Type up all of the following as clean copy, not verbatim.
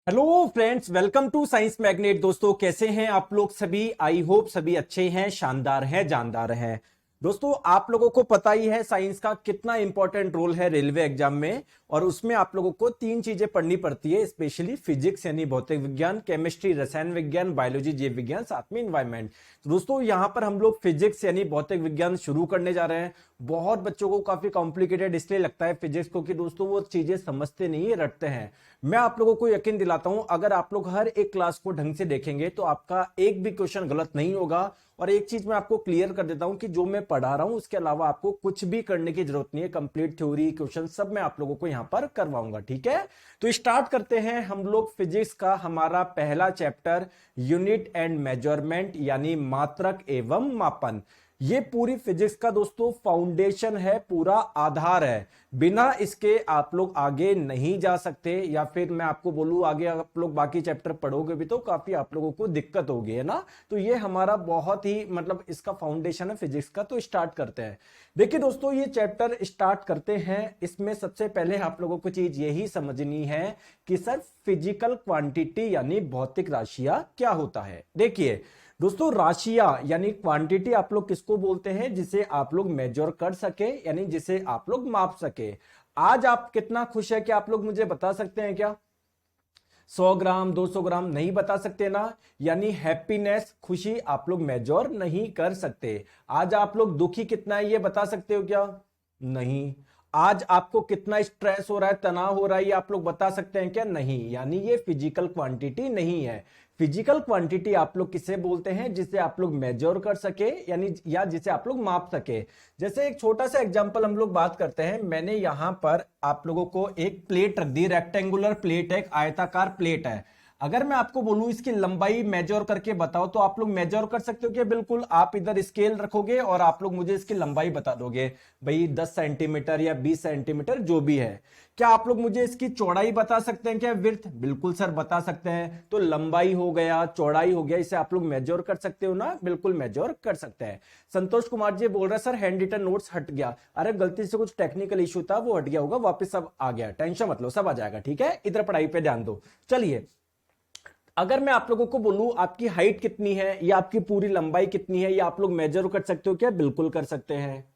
Hello friends, welcome to science magnet. दोस्तों, कैसे हैं आप लोग सभी? आई होप सभी अच्छे हैं, शानदार हैं, जानदार हैं। दोस्तों, आप लोगों को पता ही है साइंस का कितना इंपॉर्टेंट रोल है रेलवे एग्जाम में। और उसमें आप लोगों को तीन चीजें पढ़नी पड़ती है, स्पेशली फिजिक्स यानी भौतिक विज्ञान, केमिस्ट्री रसायन विज्ञान, बायोलॉजी जीव विज्ञान, साथ में इन्वायरमेंट। तो दोस्तों, यहां पर हम लोग फिजिक्स यानी भौतिक विज्ञान शुरू करने जा रहे हैं। बहुत बच्चों को काफी कॉम्प्लिकेटेड इसलिए लगता है फिजिक्स को कि दोस्तों वो चीजें समझते नहीं है, रटते हैं। मैं आप लोगों को यकीन दिलाता हूं, अगर आप लोग हर एक क्लास को ढंग से देखेंगे तो आपका एक भी क्वेश्चन गलत नहीं होगा। और एक चीज मैं आपको क्लियर कर देता हूं कि जो मैं पढ़ा रहा हूं उसके अलावा आपको कुछ भी करने की जरूरत नहीं है। कंप्लीट थ्योरी क्वेश्चन सब मैं आप लोगों को यहां पर करवाऊंगा, ठीक है? तो स्टार्ट करते हैं हम लोग फिजिक्स का हमारा पहला चैप्टर, यूनिट एंड मेजरमेंट यानी मात्रक एवं मापन। ये पूरी फिजिक्स का दोस्तों फाउंडेशन है, पूरा आधार है। बिना इसके आप लोग आगे नहीं जा सकते, या फिर मैं आपको बोलूं आगे आप लोग बाकी चैप्टर पढ़ोगे भी तो काफी आप लोगों को दिक्कत होगी, है ना? तो ये हमारा बहुत ही इसका फाउंडेशन है फिजिक्स का। तो स्टार्ट करते हैं। देखिए दोस्तों, ये चैप्टर स्टार्ट करते हैं। इसमें सबसे पहले आप लोगों को चीज यही समझनी है कि सर फिजिकल क्वांटिटी यानी भौतिक राशियां क्या होता है। देखिए दोस्तों, राशियां यानी क्वांटिटी आप लोग किसको बोलते हैं? जिसे आप लोग मेजर कर सके, यानी जिसे आप लोग माप सके। आज आप कितना खुश है कि आप लोग मुझे बता सकते हैं क्या? 100 ग्राम 200 ग्राम नहीं बता सकते ना? यानी हैप्पीनेस, खुशी आप लोग मेजर नहीं कर सकते। आज आप लोग दुखी कितना है ये बता सकते हो क्या? नहीं। आज आपको कितना स्ट्रेस हो रहा है, तनाव हो रहा है, ये आप लोग बता सकते हैं क्या? नहीं। यानी ये फिजिकल क्वांटिटी नहीं है। फिजिकल क्वांटिटी आप लोग किसे बोलते हैं? जिसे आप लोग मेजर कर सके, यानी या जिसे आप लोग माप सके। जैसे एक छोटा सा एग्जांपल हम लोग बात करते हैं। मैंने यहां पर आप लोगों को एक प्लेट रख दी, रेक्टेंगुलर प्लेट है, एक आयताकार प्लेट है। अगर मैं आपको बोलूं इसकी लंबाई मेजर करके बताओ, तो आप लोग मेजर कर सकते हो क्या? बिल्कुल। आप इधर स्केल रखोगे और आप लोग मुझे इसकी लंबाई बता दोगे, भाई 10 सेंटीमीटर या 20 सेंटीमीटर जो भी है। क्या आप लोग मुझे इसकी चौड़ाई बता सकते हैं क्या? विड्थ? बिल्कुल सर बता सकते हैं। तो लंबाई हो गया, चौड़ाई हो गया, इसे आप लोग मेजर कर सकते हो ना? बिल्कुल मेजर कर सकते हैं। संतोष कुमार जी बोल रहे सर हैंड रिटन नोट्स हट गया। अरे गलती से कुछ टेक्निकल इशू था, वो हट गया होगा, वापस सब आ गया। टेंशन मत लो, सब आ जाएगा, ठीक है? इधर पढ़ाई पे ध्यान दो। चलिए, अगर मैं आप लोगों को बोलूं आपकी हाइट कितनी है या आपकी पूरी लंबाई कितनी है, या आप लोग मेजर कर सकते हो क्या? बिल्कुल कर सकते हैं।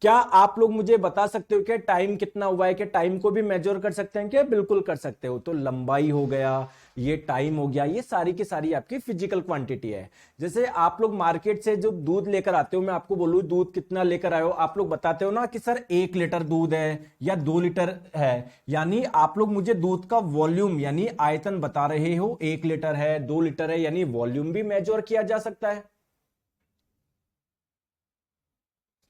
क्या आप लोग मुझे बता सकते हो क्या टाइम कितना हुआ है? क्या टाइम को भी मेजर कर सकते हैं क्या? बिल्कुल कर सकते हो। तो लंबाई हो गया, ये टाइम हो गया, ये सारी की सारी आपकी फिजिकल क्वांटिटी है। जैसे आप लोग मार्केट से जो दूध लेकर आते हो, मैं आपको बोलूं दूध कितना लेकर आए हो, आप लोग बताते हो ना कि सर 1 लीटर दूध है या 2 लीटर है। यानी आप लोग मुझे दूध का वॉल्यूम यानी आयतन बता रहे हो, 1 लीटर है, 2 लीटर है, यानी वॉल्यूम भी मेजर किया जा सकता है।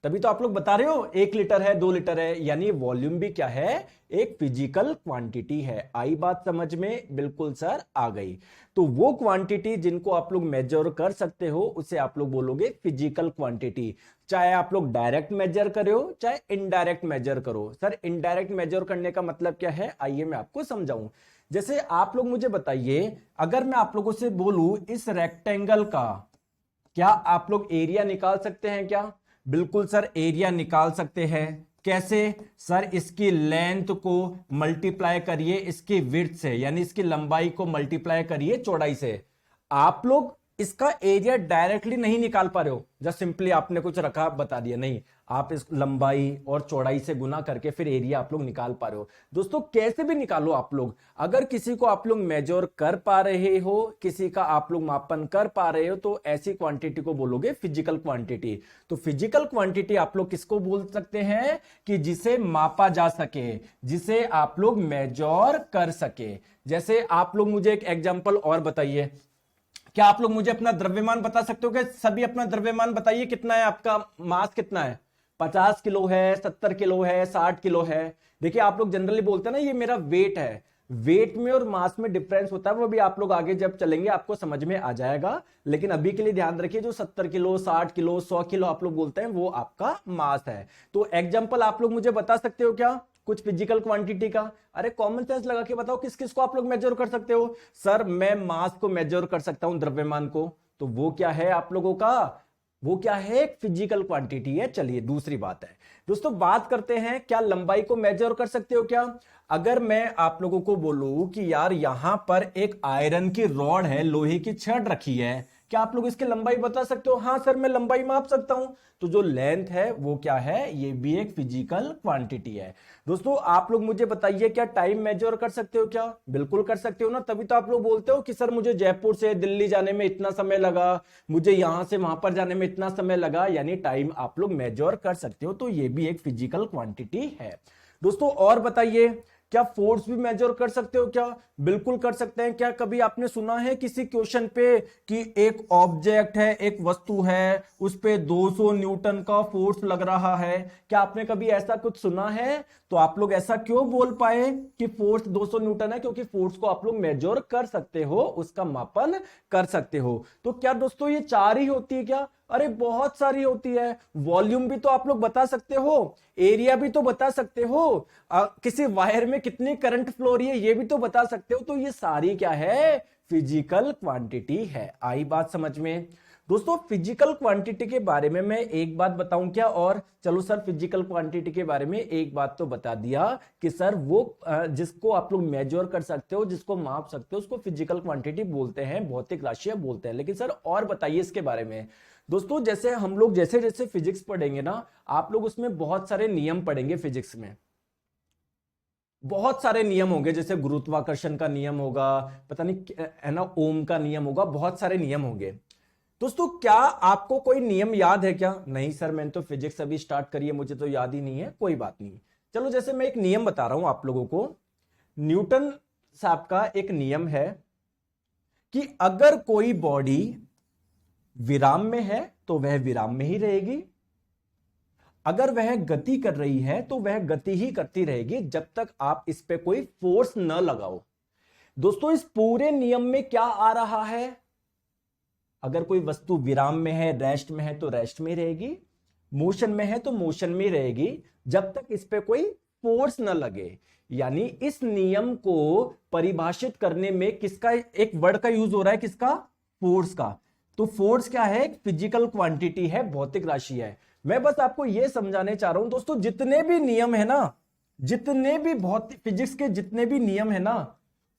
तभी तो आप लोग बता रहे हो 1 लीटर है, 2 लीटर है, यानी वॉल्यूम भी क्या है? एक फिजिकल क्वांटिटी है। आई बात समझ में? बिल्कुल सर, आ गई। तो वो क्वांटिटी जिनको आप लोग मेजर कर सकते हो उसे आप लोग बोलोगे फिजिकल क्वांटिटी। चाहे आप लोग डायरेक्ट मेजर करो चाहे इनडायरेक्ट मेजर करो। सर इनडायरेक्ट मेजर करने का मतलब क्या है? आइए मैं आपको समझाऊं। जैसे आप लोग मुझे बताइए, अगर मैं आप लोगों से बोलूं इस रेक्टेंगल का क्या आप लोग एरिया निकाल सकते हैं क्या? बिल्कुल सर, एरिया निकाल सकते हैं। कैसे? सर इसकी लेंथ को मल्टीप्लाई करिए इसकी विड्थ से, यानी इसकी लंबाई को मल्टीप्लाई करिए चौड़ाई से। आप लोग इसका एरिया डायरेक्टली नहीं निकाल पा रहे हो, जस्ट सिंपली आपने कुछ रखा बता दिया, नहीं। आप इस लंबाई और चौड़ाई से गुना करके फिर एरिया आप लोग निकाल पा रहे हो। दोस्तों कैसे भी निकालो आप लोग, अगर किसी को आप लोग मेजर कर पा रहे हो, किसी का आप लोग मापन कर पा रहे हो, तो ऐसी क्वांटिटी को बोलोगे फिजिकल क्वांटिटी। तो फिजिकल क्वांटिटी आप लोग किसको बोल सकते हैं? कि जिसे मापा जा सके, जिसे आप लोग मेजर कर सके। जैसे आप लोग मुझे एक एग्जांपल और बताइए। क्या आप लोग मुझे अपना द्रव्यमान बता सकते हो? क्या सभी अपना द्रव्यमान बताइए, कितना है आपका मास? कितना है? 50 किलो है, 70 किलो है, 60 किलो है? देखिए आप लोग जनरली बोलते हैं ना ये मेरा वेट है। वेट में और मास में डिफरेंस होता है, वो भी आप लोग आगे जब चलेंगे आपको समझ में आ जाएगा। लेकिन अभी के लिए ध्यान रखिए, जो 70 किलो 60 किलो 100 किलो आप लोग बोलते हैं वो आपका मास है। तो एग्जाम्पल आप लोग मुझे बता सकते हो क्या कुछ फिजिकल क्वांटिटी का? अरे कॉमन सेंस लगा के बताओ, किस किस को आप लोग मेजर कर सकते हो? सर मैं मास को मेजर कर सकता हूं, द्रव्यमान को। तो वो क्या है आप लोगों का? वो क्या है? एक फिजिकल क्वांटिटी है। चलिए दूसरी बात है दोस्तों, बात करते हैं क्या लंबाई को मेजर कर सकते हो क्या? अगर मैं आप लोगों को बोलूं कि यार यहां पर एक आयरन की रॉड है, लोहे की छड़ रखी है, क्या आप लोग इसकी लंबाई बता सकते हो? हाँ सर, मैं लंबाई माप सकता हूं। तो जो लेंथ है वो क्या है? ये भी एक फिजिकल क्वांटिटी है। दोस्तों आप लोग मुझे बताइए, क्या टाइम मेजर कर सकते हो? क्या बिल्कुल कर सकते हो ना, तभी तो आप लोग बोलते हो कि सर मुझे जयपुर से दिल्ली जाने में इतना समय लगा, मुझे यहां से वहां पर जाने में इतना समय लगा, यानी टाइम आप लोग मेजर कर सकते हो। तो ये भी एक फिजिकल क्वांटिटी है। दोस्तों और बताइए, क्या फोर्स भी मेजर कर सकते हो? क्या बिल्कुल कर सकते हैं। क्या कभी आपने सुना है किसी क्वेश्चन पे कि एक ऑब्जेक्ट है, एक वस्तु है, उस पे 200 न्यूटन का फोर्स लग रहा है? क्या आपने कभी ऐसा कुछ सुना है? तो आप लोग ऐसा क्यों बोल पाए कि फोर्स 200 न्यूटन है? क्योंकि फोर्स को आप लोग मेजर कर सकते हो, उसका मापन कर सकते हो। तो क्या दोस्तों ये 4 ही होती है क्या? अरे बहुत सारी होती है। वॉल्यूम भी तो आप लोग बता सकते हो, एरिया भी तो बता सकते हो, किसी वायर में कितनी करंट फ्लो हो रही है ये भी तो बता सकते हो। तो ये सारी क्या है? फिजिकल क्वांटिटी है। आई बात समझ में? दोस्तों फिजिकल क्वांटिटी के बारे में मैं एक बात बताऊं क्या? और चलो सर, फिजिकल क्वांटिटी के बारे में एक बात तो बता दिया कि सर वो जिसको आप लोग मेजर कर सकते हो, जिसको माप सकते हो, उसको फिजिकल क्वांटिटी बोलते हैं, भौतिक राशियां बोलते हैं। लेकिन सर और बताइए इसके बारे में। दोस्तों जैसे हम लोग जैसे जैसे फिजिक्स पढ़ेंगे ना, आप लोग उसमें बहुत सारे नियम पढ़ेंगे। फिजिक्स में बहुत सारे नियम होंगे, जैसे गुरुत्वाकर्षण का नियम होगा, पता नहीं है ना, ओम का नियम होगा, बहुत सारे नियम होंगे। दोस्तों क्या आपको कोई नियम याद है क्या? नहीं सर, मैंने तो फिजिक्स अभी स्टार्ट करी है, मुझे तो याद ही नहीं है। कोई बात नहीं, चलो जैसे मैं एक नियम बता रहा हूं आप लोगों को। न्यूटन साहब का एक नियम है कि अगर कोई बॉडी विराम में है तो वह विराम में ही रहेगी, अगर वह गति कर रही है तो वह गति ही करती रहेगी, जब तक आप इस पे कोई फोर्स न लगाओ। दोस्तों इस पूरे नियम में क्या आ रहा है? अगर कोई वस्तु विराम में है, रेस्ट में है, तो रेस्ट में रहेगी, मोशन में है तो मोशन में रहेगी, जब तक इस पे कोई फोर्स न लगे। यानी इस नियम को परिभाषित करने में किसका एक वर्ड का यूज हो रहा है? किसका? फोर्स का। तो फोर्स क्या है? एक फिजिकल क्वांटिटी है, भौतिक राशि है। मैं बस आपको यह समझाने चाह रहा हूं दोस्तों, जितने भी नियम है ना, जितने भी भौतिक फिजिक्स के जितने भी नियम है ना,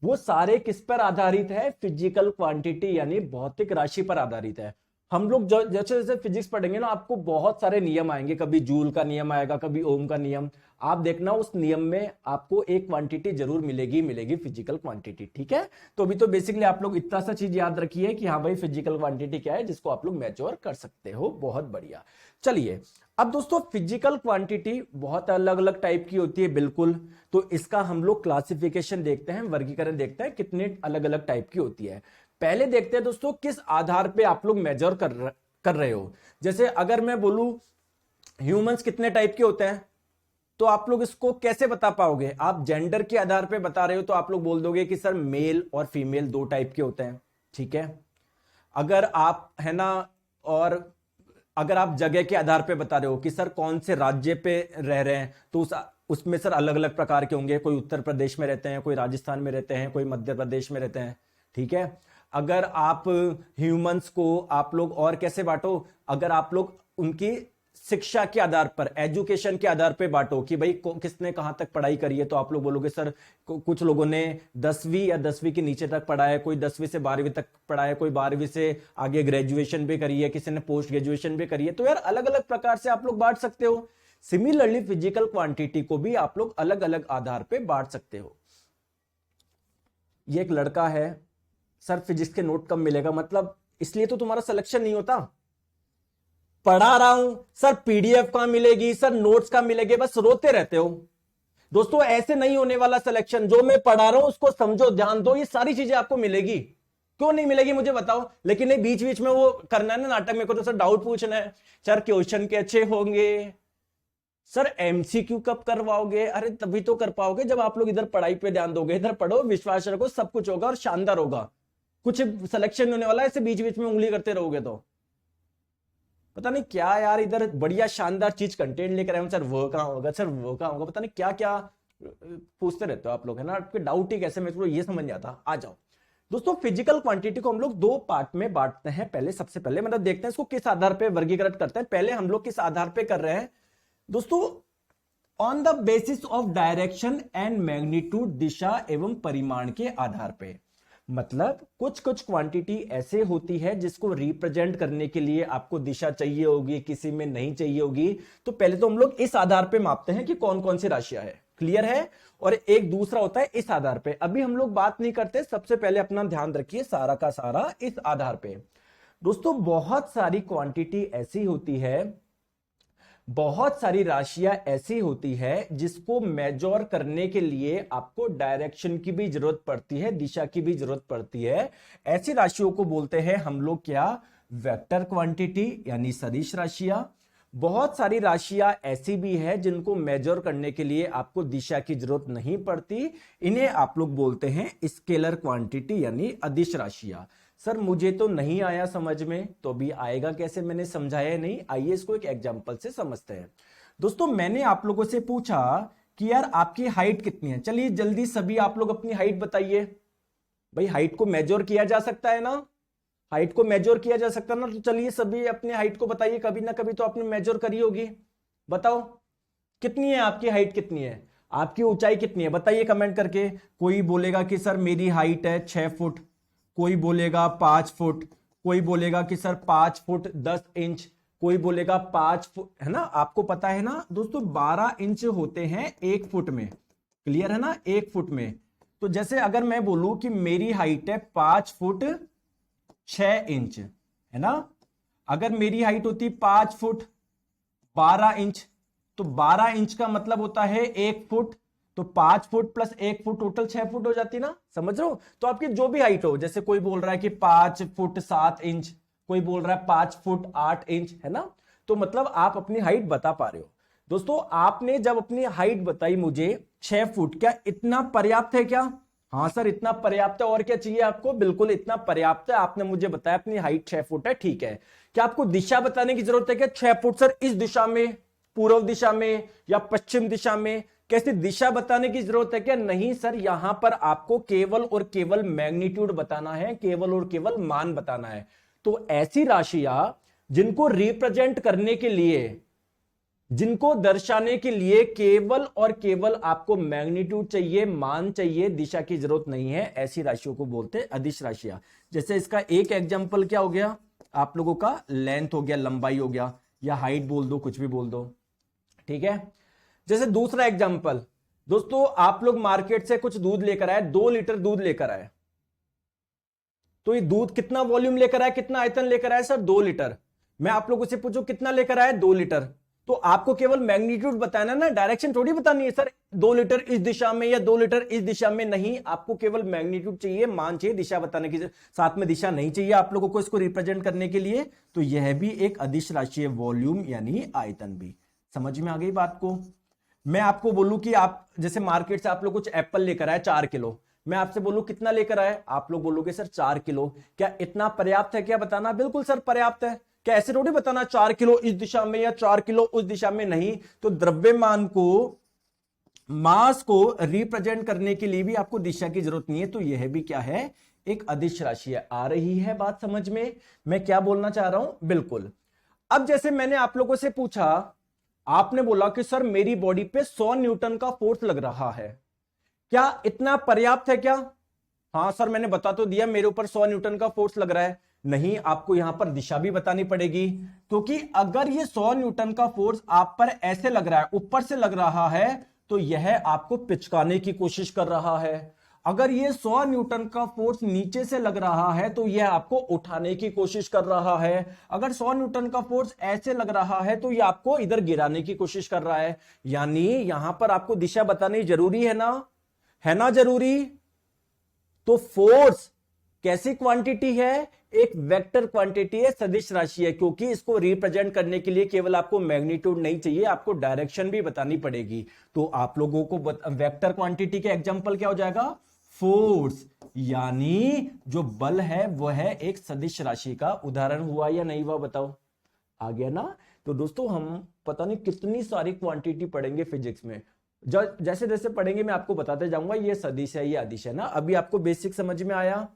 वो सारे किस पर आधारित है? फिजिकल क्वांटिटी यानी भौतिक राशि पर आधारित है। हम लोग जैसे जैसे फिजिक्स पढ़ेंगे ना, आपको बहुत सारे नियम आएंगे, कभी जूल का नियम आएगा, कभी ओम का नियम। आप देखना उस नियम में आपको एक क्वांटिटी जरूर मिलेगी, मिलेगी फिजिकल क्वांटिटी। ठीक है, तो अभी तो बेसिकली आप लोग इतना सा चीज याद रखिए कि हाँ भाई फिजिकल क्वांटिटी क्या है, जिसको आप लोग मेजर कर सकते हो। बहुत बढ़िया। चलिए अब दोस्तों, फिजिकल क्वांटिटी बहुत अलग अलग टाइप की होती है, बिल्कुल। तो इसका हम लोग क्लासिफिकेशन देखते हैं, वर्गीकरण देखते हैं, कितने अलग अलग टाइप की होती है। पहले देखते हैं दोस्तों, किस आधार पे आप लोग मेजर कर रहे हो। जैसे अगर मैं बोलूं ह्यूमंस कितने टाइप के होते हैं, तो आप लोग इसको कैसे बता पाओगे? आप जेंडर के आधार पे बता रहे हो तो आप लोग बोल दोगे कि सर मेल और फीमेल 2 टाइप के होते हैं। ठीक है, अगर आप है ना, और अगर आप जगह के आधार पे बता रहे हो कि सर कौन से राज्य पे रह रहे हैं, तो उसमें सर अलग अलग प्रकार के होंगे। कोई उत्तर प्रदेश में रहते हैं, कोई राजस्थान में रहते हैं, कोई मध्य प्रदेश में रहते हैं। ठीक है, अगर आप ह्यूमंस को आप लोग और कैसे बांटो? अगर आप लोग उनकी शिक्षा के आधार पर, एजुकेशन के आधार पे बांटो कि भाई किसने कहां तक पढ़ाई करी है, तो आप लोग बोलोगे सर कुछ लोगों ने 10वीं या 10वीं के नीचे तक पढ़ा है, कोई 10वीं से 12वीं तक पढ़ा है, कोई 12वीं से आगे ग्रेजुएशन भी करी है, किसी ने पोस्ट ग्रेजुएशन भी करी है। तो यार अलग अलग प्रकार से आप लोग बांट सकते हो। सिमिलरली फिजिकल क्वांटिटी को भी आप लोग अलग अलग आधार पे बांट सकते हो। ये एक लड़का है, सर फिजिक्स के नोट कब मिलेगा? मतलब इसलिए तो तुम्हारा सिलेक्शन नहीं होता। पढ़ा रहा हूं सर, पीडीएफ कहां मिलेगी, सर नोट्स कहां मिलेंगे, बस रोते रहते हो। दोस्तों ऐसे नहीं होने वाला सिलेक्शन। जो मैं पढ़ा रहा हूं उसको समझो, ध्यान दो, ये सारी चीजें आपको मिलेगी। क्यों नहीं मिलेगी मुझे बताओ? लेकिन नहीं बीच बीच में वो करना है ना नाटक, मेरे को तो सर डाउट पूछना है, सर क्वेश्चन के अच्छे होंगे, सर एमसीक्यू कब करवाओगे? अरे तभी तो कर पाओगे जब आप लोग इधर पढ़ाई पे ध्यान दोगे, इधर पढ़ो, विश्वास रखो, सब कुछ होगा और शानदार होगा। कुछ सिलेक्शन होने वाला है, ऐसे बीच बीच में उंगली करते रहोगे तो पता नहीं क्या। यार इधर बढ़िया शानदार चीज कंटेंट लेकर आए हूं, सर वो कहां होगा, सर वो कहां होगा, पता नहीं क्या क्या पूछते रहते हो आप लोग, है ना। आपके डाउट ही कैसे, मेरे को ये समझ नहीं आता। आ जाओ दोस्तों, फिजिकल क्वांटिटी को हम लोग 2 पार्ट में बांटते हैं। पहले सबसे पहले मतलब देखते हैं इसको किस आधार पे वर्गीकृत करते हैं। पहले हम लोग किस आधार पे कर रहे हैं दोस्तों? On the basis of direction and magnitude, दिशा एवं परिमाण के आधार पे। मतलब कुछ कुछ क्वांटिटी ऐसे होती है जिसको रिप्रेजेंट करने के लिए आपको दिशा चाहिए होगी, किसी में नहीं चाहिए होगी। तो पहले तो हम लोग इस आधार पे मापते हैं कि कौन कौन सी राशियां है, क्लियर है। और एक दूसरा होता है इस आधार पे। अभी हम लोग बात नहीं करते, सबसे पहले अपना ध्यान रखिए सारा का सारा इस आधार पे। दोस्तों बहुत सारी क्वांटिटी ऐसी होती है, बहुत सारी राशियां ऐसी होती है जिसको मेजर करने के लिए आपको डायरेक्शन की भी जरूरत पड़ती है, दिशा की भी जरूरत पड़ती है। ऐसी राशियों को बोलते हैं हम लोग क्या, वेक्टर क्वांटिटी यानी सदिश राशियां। बहुत सारी राशियां ऐसी भी है जिनको मेजर करने के लिए आपको दिशा की जरूरत नहीं पड़ती, इन्हें आप लोग बोलते हैं स्केलर क्वांटिटी यानी अदिश राशियां। सर मुझे तो नहीं आया समझ में, तो भी आएगा कैसे, मैंने समझाया नहीं, आइए इसको एक एग्जांपल से समझते हैं। दोस्तों मैंने आप लोगों से पूछा कि यार आपकी हाइट कितनी है, चलिए जल्दी सभी आप लोग अपनी हाइट बताइए। भाई हाइट को मेजर किया जा सकता है ना, हाइट को मेजर किया जा सकता है ना, तो चलिए सभी अपनी हाइट को बताइए, कभी ना कभी तो आपने मेजर करी होगी। बताओ कितनी है आपकी हाइट, कितनी है आपकी ऊंचाई, कितनी है बताइए कमेंट करके। कोई बोलेगा कि सर मेरी हाइट है 6 फुट, कोई बोलेगा 5 फुट, कोई बोलेगा कि सर 5 फुट 10 इंच, कोई बोलेगा 5 फुट, है ना। आपको पता है ना दोस्तों 12 इंच होते हैं 1 फुट में, क्लियर है ना, 1 फुट में। तो जैसे अगर मैं बोलूं कि मेरी हाइट है 5 फुट 6 इंच, है ना, अगर मेरी हाइट होती 5 फुट 12 इंच, तो 12 इंच का मतलब होता है 1 फुट, तो 5 foot plus 1 foot total 6 foot हो जाती ना, समझ रहे हो। तो आपकी जो भी हाइट हो, जैसे कोई बोल रहा है कि 5 फुट 7 इंच, कोई बोल रहा है 5 फुट 8 इंच, है ना, तो मतलब आप अपनी हाइट बता पा रहे हो। दोस्तों आपने जब अपनी हाइट बताई मुझे 6 फुट, क्या इतना पर्याप्त है क्या? हाँ सर इतना पर्याप्त है, और क्या चाहिए आपको? बिल्कुल इतना पर्याप्त है। आपने मुझे बताया अपनी हाइट 6 फुट है, ठीक है। क्या आपको दिशा बताने की जरूरत है क्या? 6 फुट सर इस दिशा में, पूर्व दिशा में या पश्चिम दिशा में, कैसी दिशा बताने की जरूरत है क्या? नहीं सर, यहां पर आपको केवल और केवल मैग्नीट्यूड बताना है, केवल और केवल मान बताना है। तो ऐसी राशियां जिनको रिप्रेजेंट करने के लिए, जिनको दर्शाने के लिए केवल और केवल आपको मैग्नीट्यूड चाहिए, मान चाहिए, दिशा की जरूरत नहीं है, ऐसी राशियों को बोलते हैं अदिश राशियां। जैसे इसका एक एग्जांपल क्या हो गया आप लोगों का, लेंथ हो गया, लंबाई हो गया, या हाइट बोल दो, कुछ भी बोल दो, ठीक है। जैसे दूसरा एग्जांपल, दोस्तों आप लोग मार्केट से कुछ दूध लेकर आए, 2 लीटर दूध लेकर आए, तो ये दूध कितना वॉल्यूम लेकर आए, कितना आयतन लेकर आए सर? 2 लीटर। मैं आप लोगों से पूछूं कितना लेकर आए? 2 लीटर। तो आपको केवल मैग्नीट्यूड बताना ना, डायरेक्शन थोड़ी बतानी है सर 2 लीटर इस दिशा में या 2 लीटर इस दिशा में, नहीं, आपको केवल मैग्नीट्यूड चाहिए, मान चाहिए, दिशा बताने की साथ में दिशा नहीं चाहिए आप लोगों को इसको रिप्रेजेंट करने के लिए। तो यह भी एक अदिश राशि है, वॉल्यूम यानी आयतन भी। समझ में आ गई बात को? मैं आपको बोलूं कि आप जैसे मार्केट से आप लोग कुछ एप्पल लेकर आए 4 किलो, मैं आपसे बोलूं कितना लेकर आए, आप लोग बोलोगे सर 4 किलो। क्या इतना पर्याप्त है क्या बताना? बिल्कुल सर पर्याप्त है। क्या ऐसे थोड़ी बताना 4 किलो इस दिशा में या 4 किलो उस दिशा में, नहीं। तो द्रव्यमान को, मास को रिप्रेजेंट करने के लिए भी आपको दिशा की जरूरत नहीं है। तो यह भी क्या है, एक अदिश राशि है। आ रही है बात समझ में, मैं क्या बोलना चाह रहा हूं? बिल्कुल। अब जैसे मैंने आप लोगों से पूछा, आपने बोला कि सर मेरी बॉडी पे 100 न्यूटन का फोर्स लग रहा है, क्या इतना पर्याप्त है क्या? हाँ सर मैंने बता तो दिया मेरे ऊपर 100 न्यूटन का फोर्स लग रहा है। नहीं, आपको यहां पर दिशा भी बतानी पड़ेगी, क्योंकि अगर ये 100 न्यूटन का फोर्स आप पर ऐसे लग रहा है, ऊपर से लग रहा है, तो यह आपको पिचकाने की कोशिश कर रहा है। अगर ये 100 न्यूटन का फोर्स नीचे से लग रहा है, तो यह आपको उठाने की कोशिश कर रहा है। अगर 100 न्यूटन का फोर्स ऐसे लग रहा है, तो यह आपको इधर गिराने की कोशिश कर रहा है। यानी यहां पर आपको दिशा बतानी जरूरी है ना, है ना जरूरी? तो फोर्स कैसी क्वांटिटी है? एक वेक्टर क्वांटिटी है, सदिश राशि है, क्योंकि इसको रिप्रेजेंट करने के लिए केवल आपको मैग्नीट्यूड नहीं चाहिए, आपको डायरेक्शन भी बतानी पड़ेगी। तो आप लोगों को वेक्टर क्वांटिटी के एग्जांपल क्या हो जाएगा? फोर्स, यानी जो बल है वह एक सदिश राशि का उदाहरण हुआ या नहीं हुआ, बताओ। आ गया ना? तो दोस्तों हम पता नहीं कितनी सारी क्वांटिटी पढ़ेंगे फिजिक्स में, जैसे जैसे पढ़ेंगे मैं आपको बताते जाऊंगा, ये सदिश है, ये अदिश है ना। अभी आपको बेसिक समझ में आया?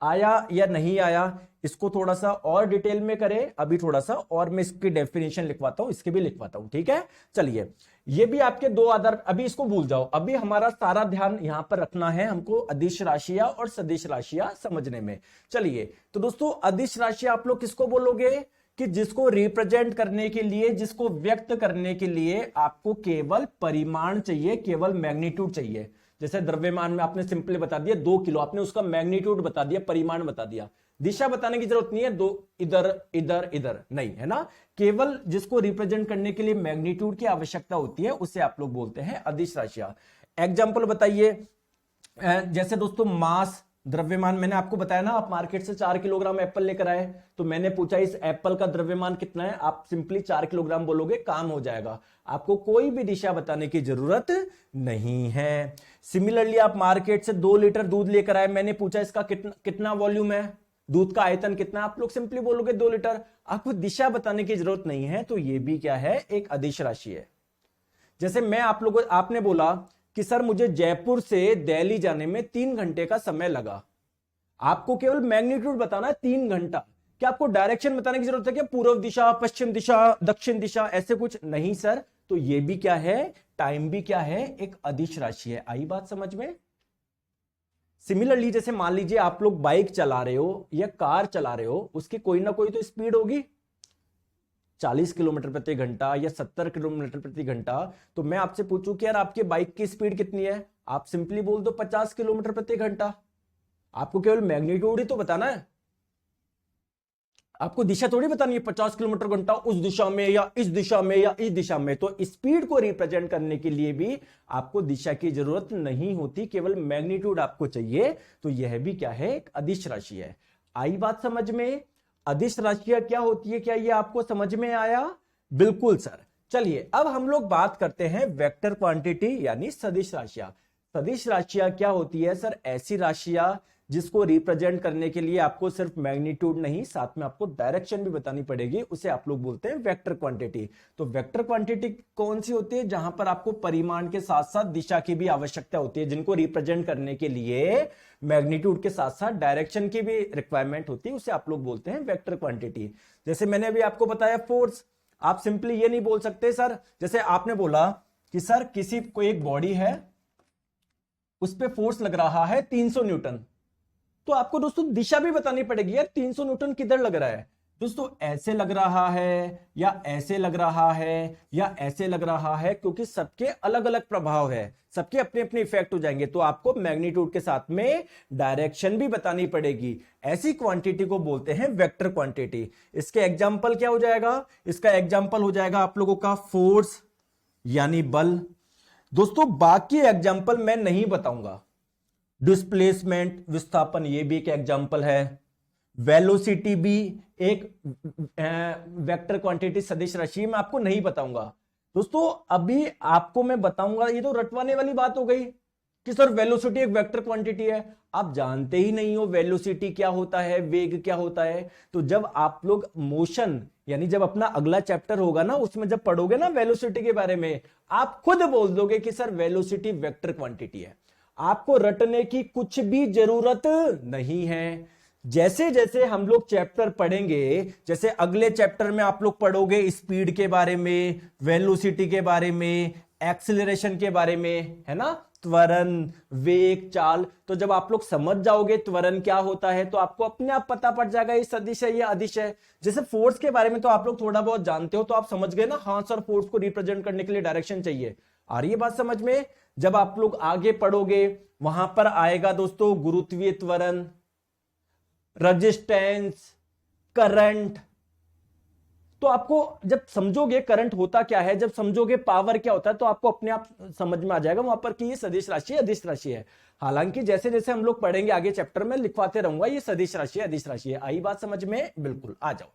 आया या नहीं आया, इसको थोड़ा सा और डिटेल में करें, अभी थोड़ा सा और मैं इसकी डेफिनेशन लिखवाता हूं, इसके भी लिखवाता हूं, ठीक है। चलिए, ये भी आपके दो आधार, अभी इसको भूल जाओ, अभी हमारा सारा ध्यान यहां पर रखना है हमको अदिश राशियां और सदिश राशियां समझने में। चलिए, तो दोस्तों अदिश राशियां आप लोग किसको बोलोगे कि जिसको रिप्रेजेंट करने के लिए, जिसको व्यक्त करने के लिए आपको केवल परिमाण चाहिए, केवल मैग्नीट्यूड चाहिए। जैसे द्रव्यमान में आपने सिंपली बता दिया 2 किलो, आपने उसका मैग्नीट्यूड बता दिया, परिमाण बता दिया, दिशा बताने की जरूरत नहीं है, दो इधर इधर इधर नहीं है ना, केवल जिसको रिप्रेजेंट करने के लिए मैग्नीट्यूड की आवश्यकता होती है उसे आप लोग बोलते हैं अदिश राशियां। एग्जाम्पल बताइए, जैसे दोस्तों मास, द्रव्यमान, मैंने आपको बताया ना, आप मार्केट से 4 किलोग्राम एप्पल लेकर आए, तो मैंने पूछा इस एप्पल का द्रव्यमान कितना है, आप सिंपली 4 किलोग्राम बोलोगे, काम हो जाएगा, आपको कोई भी दिशा बताने की जरूरत नहीं है। सिमिलरली आप मार्केट से 2 लीटर दूध लेकर आए, मैंने पूछा इसका कितना वॉल्यूम है, दूध का आयतन कितना, आप लोग सिंपली बोलोगे 2 लीटर, आपको दिशा बताने की जरूरत नहीं है, तो ये भी क्या है, एक अदिश राशि है। जैसे मैं आप लोगों, आपने बोला कि सर मुझे जयपुर से दिल्ली जाने में 3 घंटे का समय लगा, आपको केवल मैग्नीट्यूड बताना है 3 घंटा, क्या आपको डायरेक्शन बताने की जरूरत है क्या, पूर्व दिशा, पश्चिम दिशा, दक्षिण दिशा, ऐसे कुछ नहीं सर, तो ये भी क्या है, टाइम भी क्या है, एक अदिश राशि है। आई बात समझ में। सिमिलरली जैसे मान लीजिए आप लोग बाइक चला रहे हो या कार चला रहे हो, उसकी कोई ना कोई तो स्पीड होगी, 40 किलोमीटर प्रति घंटा या 70 किलोमीटर प्रति घंटा, तो मैं आपसे पूछूं कि यार आपके बाइक की स्पीड कितनी है, आप सिंपली बोल दो 50 किलोमीटर प्रति घंटा, आपको केवल मैग्नीट्यूड ही तो बताना है, आपको दिशा थोड़ी बतानी है 50 किलोमीटर घंटा उस दिशा में या इस दिशा में या इस दिशा में, तो स्पीड को रिप्रेजेंट करने के लिए भी आपको दिशा की जरूरत नहीं होती, केवल मैग्नीट्यूड आपको चाहिए, तो यह भी क्या है, एक अदिश राशि है। आई बात समझ में। अदिश राशियां क्या होती है, क्या ये आपको समझ में आया? बिल्कुल सर। चलिए अब हम लोग बात करते हैं वेक्टर क्वांटिटी यानी सदिश राशियां। सदिश राशियां क्या होती है सर? ऐसी राशियां जिसको रिप्रेजेंट करने के लिए आपको सिर्फ मैग्नीट्यूड नहीं, साथ में आपको डायरेक्शन भी बतानी पड़ेगी, उसे आप लोग बोलते हैं वेक्टर क्वांटिटी। तो वेक्टर क्वांटिटी कौन सी होती है? जहां पर आपको परिमाण के साथ साथ दिशा की भी आवश्यकता होती है, जिनको रिप्रेजेंट करने के लिए मैग्नीट्यूड के साथ साथ डायरेक्शन की भी रिक्वायरमेंट होती है, उसे आप लोग बोलते हैं वेक्टर क्वांटिटी। जैसे मैंने अभी आपको बताया फोर्स, आप सिंपली ये नहीं बोल सकते सर, जैसे आपने बोला कि सर किसी को एक बॉडी है, उस पर फोर्स लग रहा है 300 न्यूटन, तो आपको दोस्तों दिशा भी बतानी पड़ेगी, यार 300 न्यूटन किधर लग रहा है दोस्तों, ऐसे लग रहा है या ऐसे लग रहा है या ऐसे लग रहा है, क्योंकि सबके अलग अलग प्रभाव है, सबके अपने अपने इफेक्ट हो जाएंगे, तो आपको मैग्नीट्यूड के साथ में डायरेक्शन भी बतानी पड़ेगी। ऐसी क्वांटिटी को बोलते हैं वेक्टर क्वांटिटी। इसके एग्जाम्पल क्या हो जाएगा? इसका एग्जाम्पल हो जाएगा आप लोगों का फोर्स यानी बल। दोस्तों बाकी एग्जाम्पल मैं नहीं बताऊंगा। डिस्प्लेसमेंट, विस्थापन, ये भी एक एग्जाम्पल है। वेलोसिटी भी एक वेक्टर क्वांटिटी सदिश राशि, मैं आपको नहीं बताऊंगा दोस्तों। अभी आपको मैं बताऊंगा, ये तो रटवाने वाली बात हो गई कि सर वेलोसिटी एक वेक्टर क्वांटिटी है, आप जानते ही नहीं हो वेलोसिटी क्या होता है, वेग क्या होता है। तो जब आप लोग मोशन यानी जब अपना अगला चैप्टर होगा ना, उसमें जब पढ़ोगे ना वेलोसिटी के बारे में, आप खुद बोल दोगे कि सर वेलोसिटी वेक्टर क्वांटिटी है, आपको रटने की कुछ भी जरूरत नहीं है। जैसे जैसे हम लोग चैप्टर पढ़ेंगे, जैसे अगले चैप्टर में आप लोग पढ़ोगे स्पीड के बारे में, वेलोसिटी के बारे में, एक्सीलरेशन के बारे में, है ना, त्वरण, वेग, चाल, तो जब आप लोग समझ जाओगे त्वरण क्या होता है, तो आपको अपने आप पता पड़ जाएगा ये सदिश है या अदिश है। जैसे फोर्स के बारे में तो आप लोग थोड़ा बहुत जानते हो, तो आप समझ गए ना, हाँ सर फोर्स को रिप्रेजेंट करने के लिए डायरेक्शन चाहिए। आ रही है बात समझ में? जब आप लोग आगे पढ़ोगे वहां पर आएगा दोस्तों गुरुत्वीय त्वरण, रेजिस्टेंस, करंट, तो आपको जब समझोगे करंट होता क्या है, जब समझोगे पावर क्या होता है, तो आपको अपने आप समझ में आ जाएगा वहां पर कि ये सदिश राशि है, अदिश राशि है। हालांकि जैसे जैसे हम लोग पढ़ेंगे आगे चैप्टर में लिखवाते रहूंगा ये सदिश राशि है, अदिश राशि है। आई बात समझ में? बिल्कुल, आ जाओ।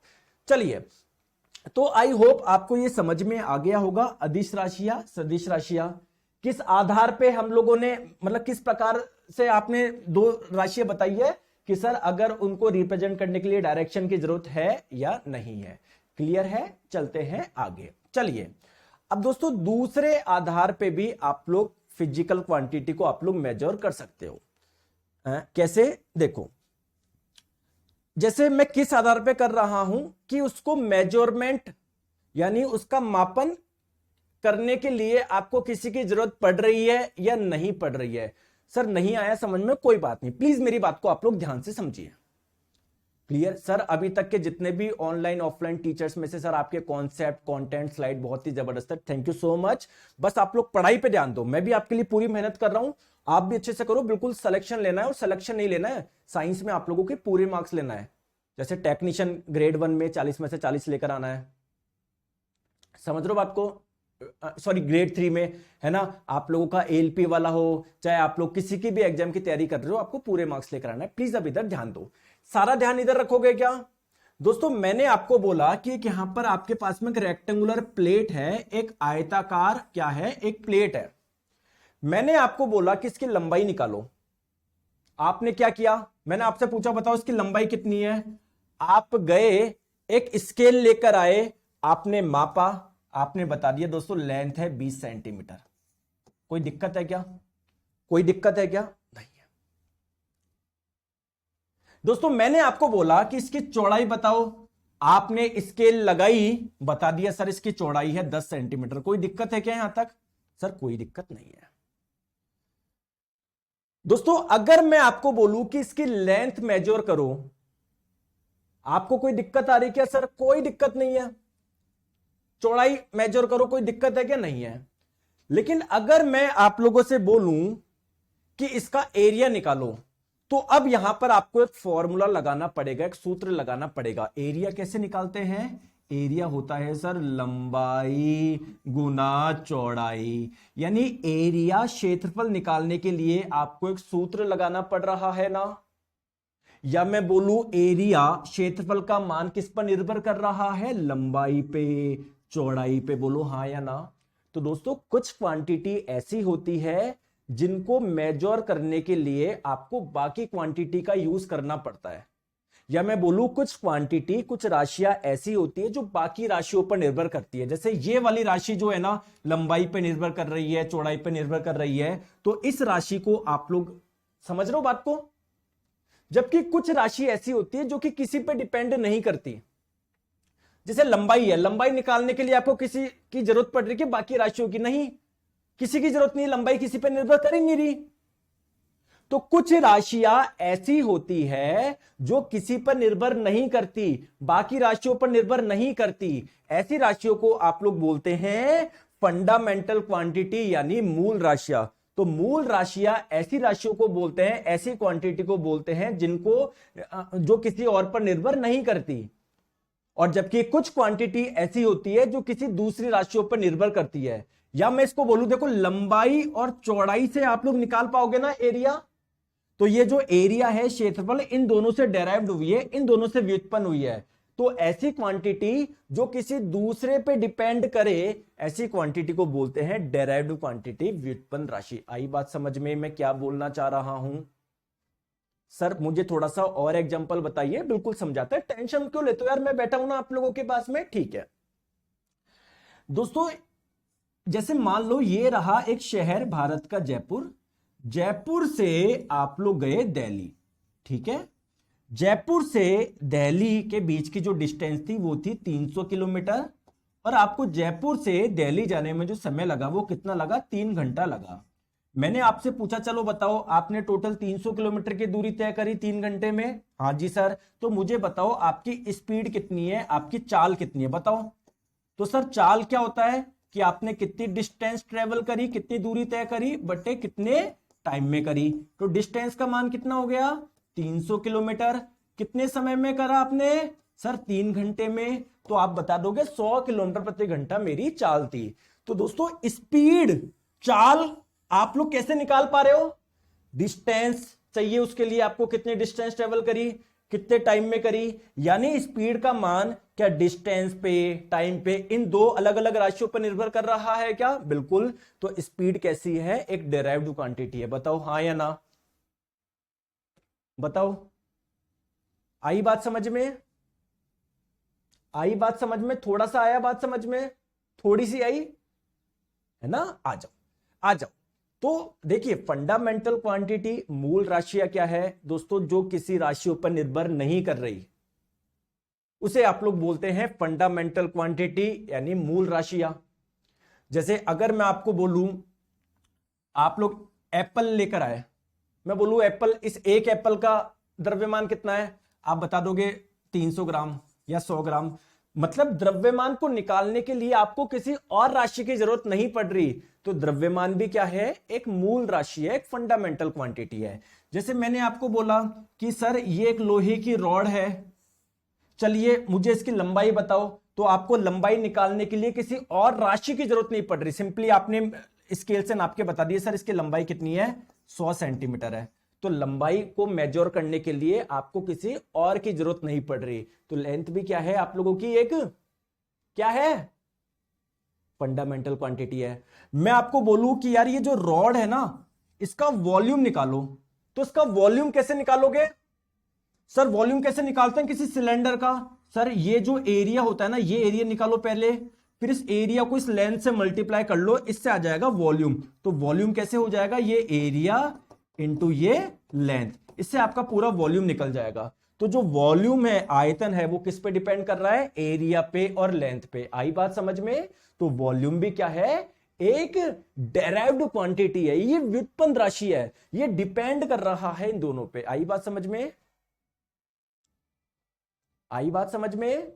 चलिए, तो आई होप आपको ये समझ में आ गया होगा अदिश राशियां, सदिश राशियां किस आधार पे हम लोगों ने, मतलब किस प्रकार से आपने दो राशियां बताई है कि सर अगर उनको रिप्रेजेंट करने के लिए डायरेक्शन की जरूरत है या नहीं है। क्लियर है? चलते हैं आगे। चलिए अब दोस्तों दूसरे आधार पे भी आप लोग फिजिकल क्वांटिटी को आप लोग मेजर कर सकते हो। कैसे? देखो, जैसे मैं किस आधार पे कर रहा हूं कि उसको मेजरमेंट यानी उसका मापन करने के लिए आपको किसी की जरूरत पड़ रही है या नहीं पड़ रही है। सर नहीं आया समझ में, कोई बात नहीं, प्लीज मेरी बात को आप लोग ध्यान से समझिए। Clear sir? अभी तक के जितने भी ऑनलाइन ऑफलाइन टीचर्स में से सर आपके कॉन्सेप्ट कंटेंट स्लाइड बहुत ही जबरदस्त है, थैंक यू सो मच। बस आप लोग पढ़ाई पे ध्यान दो, मैं भी आपके लिए पूरी मेहनत कर रहा हूं, आप भी अच्छे से करो। बिल्कुल सिलेक्शन लेना है और सिलेक्शन नहीं लेना है, साइंस में आप लोगों के पूरे मार्क्स लेना है। जैसे टेक्नीशियन ग्रेड 1 में 40 में से 40 लेकर आना है, समझ रहे हो बात को? सॉरी ग्रेड 3 में, है ना, आप लोगों का एलपी वाला हो चाहे आप लोग किसी की भी एग्जाम की तैयारी कर रहे हो, आपको पूरे मार्क्स लेकर आना है। प्लीज अब इधर ध्यान दो, सारा ध्यान इधर रखोगे क्या? दोस्तों मैंने आपको बोला कि एक यहां पर आपके पास में एक रेक्टेंगुलर प्लेट है, एक आयताकार क्या है, एक प्लेट है। मैंने आपको बोला कि इसकी लंबाई निकालो। आपने क्या किया? मैंने आपसे पूछा बताओ इसकी लंबाई कितनी है। आप गए एक स्केल लेकर आए, आपने मापा, आपने बता दिया दोस्तों लेंथ है 20 सेंटीमीटर। कोई दिक्कत है क्या? कोई दिक्कत है क्या? नहीं है। दोस्तों मैंने आपको बोला कि इसकी चौड़ाई बताओ, आपने स्केल लगाई, बता दिया सर इसकी चौड़ाई है 10 सेंटीमीटर। कोई दिक्कत है क्या यहां तक? सर कोई दिक्कत नहीं है। दोस्तों अगर मैं आपको बोलूं कि इसकी लेंथ मेजर करो, आपको कोई दिक्कत आ रही क्या? सर कोई दिक्कत नहीं है। चौड़ाई मेजर करो, कोई दिक्कत है क्या? नहीं है। लेकिन अगर मैं आप लोगों से बोलूं कि इसका एरिया निकालो, तो अब यहां पर आपको एक फॉर्मूला लगाना पड़ेगा, एक सूत्र लगाना पड़ेगा। एरिया कैसे निकालते हैं? एरिया होता है सर लंबाई गुना चौड़ाई, यानी एरिया क्षेत्रफल निकालने के लिए आपको एक सूत्र लगाना पड़ रहा है ना। या मैं बोलूं एरिया क्षेत्रफल का मान किस पर निर्भर कर रहा है? लंबाई पे, चौड़ाई पे। बोलो हां या ना। तो दोस्तों कुछ क्वांटिटी ऐसी होती है जिनको मेजर करने के लिए आपको बाकी क्वांटिटी का यूज करना पड़ता है। या मैं बोलूं कुछ क्वांटिटी, कुछ राशियां ऐसी होती है जो बाकी राशियों पर निर्भर करती है। जैसे ये वाली राशि जो है ना, लंबाई पे निर्भर कर रही है, चौड़ाई पे निर्भर कर रही है, तो इस राशि को आप लोग समझ रहे हो बात को। जबकि कुछ राशि ऐसी होती है जो कि किसी पे डिपेंड नहीं करती। जैसे लंबाई है, लंबाई निकालने के लिए आपको किसी की जरूरत पड़ रही है, बाकी राशियों की नहीं, किसी की जरूरत नहीं, लंबाई किसी पर निर्भर कर ही नहीं रही। तो कुछ राशियां ऐसी होती है जो किसी पर निर्भर नहीं करती, बाकी राशियों पर निर्भर नहीं करती। ऐसी राशियों को आप लोग बोलते हैं फंडामेंटल क्वांटिटी, यानी मूल राशियां। तो मूल राशियां ऐसी राशियों को बोलते हैं, ऐसी क्वांटिटी को बोलते हैं जिनको जो किसी और पर निर्भर नहीं करती। और जबकि कुछ क्वांटिटी ऐसी होती है जो किसी दूसरी राशियों पर निर्भर करती है। या मैं इसको बोलूं, देखो लंबाई और चौड़ाई से आप लोग निकाल पाओगे ना एरिया। तो ये जो एरिया है, क्षेत्रफल, इन दोनों से डेराइव्ड हुई है, इन दोनों से व्युत्पन्न हुई है। तो ऐसी क्वांटिटी जो किसी दूसरे पे डिपेंड करे, ऐसी क्वांटिटी को बोलते हैं डेराइव्ड क्वांटिटी, व्युत्पन्न राशि। आई बात समझ में मैं क्या बोलना चाह रहा हूं? सर मुझे थोड़ा सा और एग्जांपल बताइए। बिल्कुल समझाता है, टेंशन क्यों लेते हो यार, मैं बैठा हूं ना आप लोगों के पास में, ठीक है। दोस्तों जैसे मान लो ये रहा एक शहर भारत का जयपुर, जयपुर से आप लोग गए दिल्ली, ठीक है। जयपुर से दिल्ली के बीच की जो डिस्टेंस थी वो थी 300 किलोमीटर, और आपको जयपुर से दिल्ली जाने में जो समय लगा वो कितना लगा? 3 घंटा लगा। मैंने आपसे पूछा चलो बताओ, आपने टोटल 300 किलोमीटर की दूरी तय करी 3 घंटे में। हाँ जी सर। तो मुझे बताओ आपकी स्पीड कितनी है, आपकी चाल कितनी है, बताओ। तो सर चाल क्या होता है कि आपने कितनी डिस्टेंस ट्रेवल करी, कितनी दूरी तय करी, बटे कितने टाइम में करी। तो डिस्टेंस का मान कितना हो गया? 300 किलोमीटर। कितने समय में करा आपने? सर 3 घंटे में। तो आप बता दोगे 100 किलोमीटर प्रति घंटा मेरी चाल थी। तो दोस्तों स्पीड, चाल आप लोग कैसे निकाल पा रहे हो? डिस्टेंस चाहिए, उसके लिए आपको कितने डिस्टेंस ट्रेवल करी, कितने टाइम में करी। यानी स्पीड का मान क्या डिस्टेंस पे, टाइम पे, इन दो अलग अलग राशियों पर निर्भर कर रहा है क्या? बिल्कुल। तो स्पीड कैसी है? एक डेराइव्ड क्वांटिटी है। बताओ हां या ना, बताओ। आई बात समझ में? आई बात समझ में? थोड़ा सा आया बात समझ में? थोड़ी सी आई है ना? आ जाओ आ जाओ। तो देखिए फंडामेंटल क्वांटिटी मूल राशियां क्या है दोस्तों, जो किसी राशियों पर निर्भर नहीं कर रही, उसे आप लोग बोलते हैं फंडामेंटल क्वांटिटी यानी मूल राशियां। जैसे अगर मैं आपको बोलूं, आप लोग एप्पल लेकर आए, मैं बोलूं एप्पल, इस एक एप्पल का द्रव्यमान कितना है, आप बता दोगे 300 ग्राम या 100 ग्राम। मतलब द्रव्यमान को निकालने के लिए आपको किसी और राशि की जरूरत नहीं पड़ रही। तो द्रव्यमान भी क्या है, एक मूल राशि है, एक फंडामेंटल क्वांटिटी है। जैसे मैंने आपको बोला कि सर ये एक लोहे की रॉड है, चलिए मुझे इसकी लंबाई बताओ, तो आपको लंबाई निकालने के लिए किसी और राशि की जरूरत नहीं पड़ रही, सिंपली आपने स्केल से नाप के बता दिए सर इसकी लंबाई कितनी है, 100 सेंटीमीटर है। तो लंबाई को मेजर करने के लिए आपको किसी और की जरूरत नहीं पड़ रही। तो लेंथ भी क्या है आप लोगों की, एक क्या है, फंडामेंटल क्वांटिटी है। मैं आपको बोलूं कि यार ये जो रॉड है ना, इसका वॉल्यूम निकालो, तो इसका वॉल्यूम कैसे निकालोगे, सर वॉल्यूम कैसे निकालते हैं किसी सिलेंडर का, सर ये जो एरिया होता है ना, ये एरिया निकालो पहले, फिर इस एरिया को इस लेंथ से मल्टीप्लाई कर लो, इससे आ जाएगा वॉल्यूम। तो वॉल्यूम कैसे हो जाएगा, ये एरिया इंटू ये लेंथ, इससे आपका पूरा वॉल्यूम निकल जाएगा। तो जो वॉल्यूम है, आयतन है, वो किस पे डिपेंड कर रहा है, एरिया पे और लेंथ पे। आई बात समझ में। तो वॉल्यूम भी क्या है, एक डेराइव्ड क्वांटिटी है, ये व्युत्पन्न राशि है, ये डिपेंड कर रहा है इन दोनों पे। आई बात समझ में, आई बात समझ में,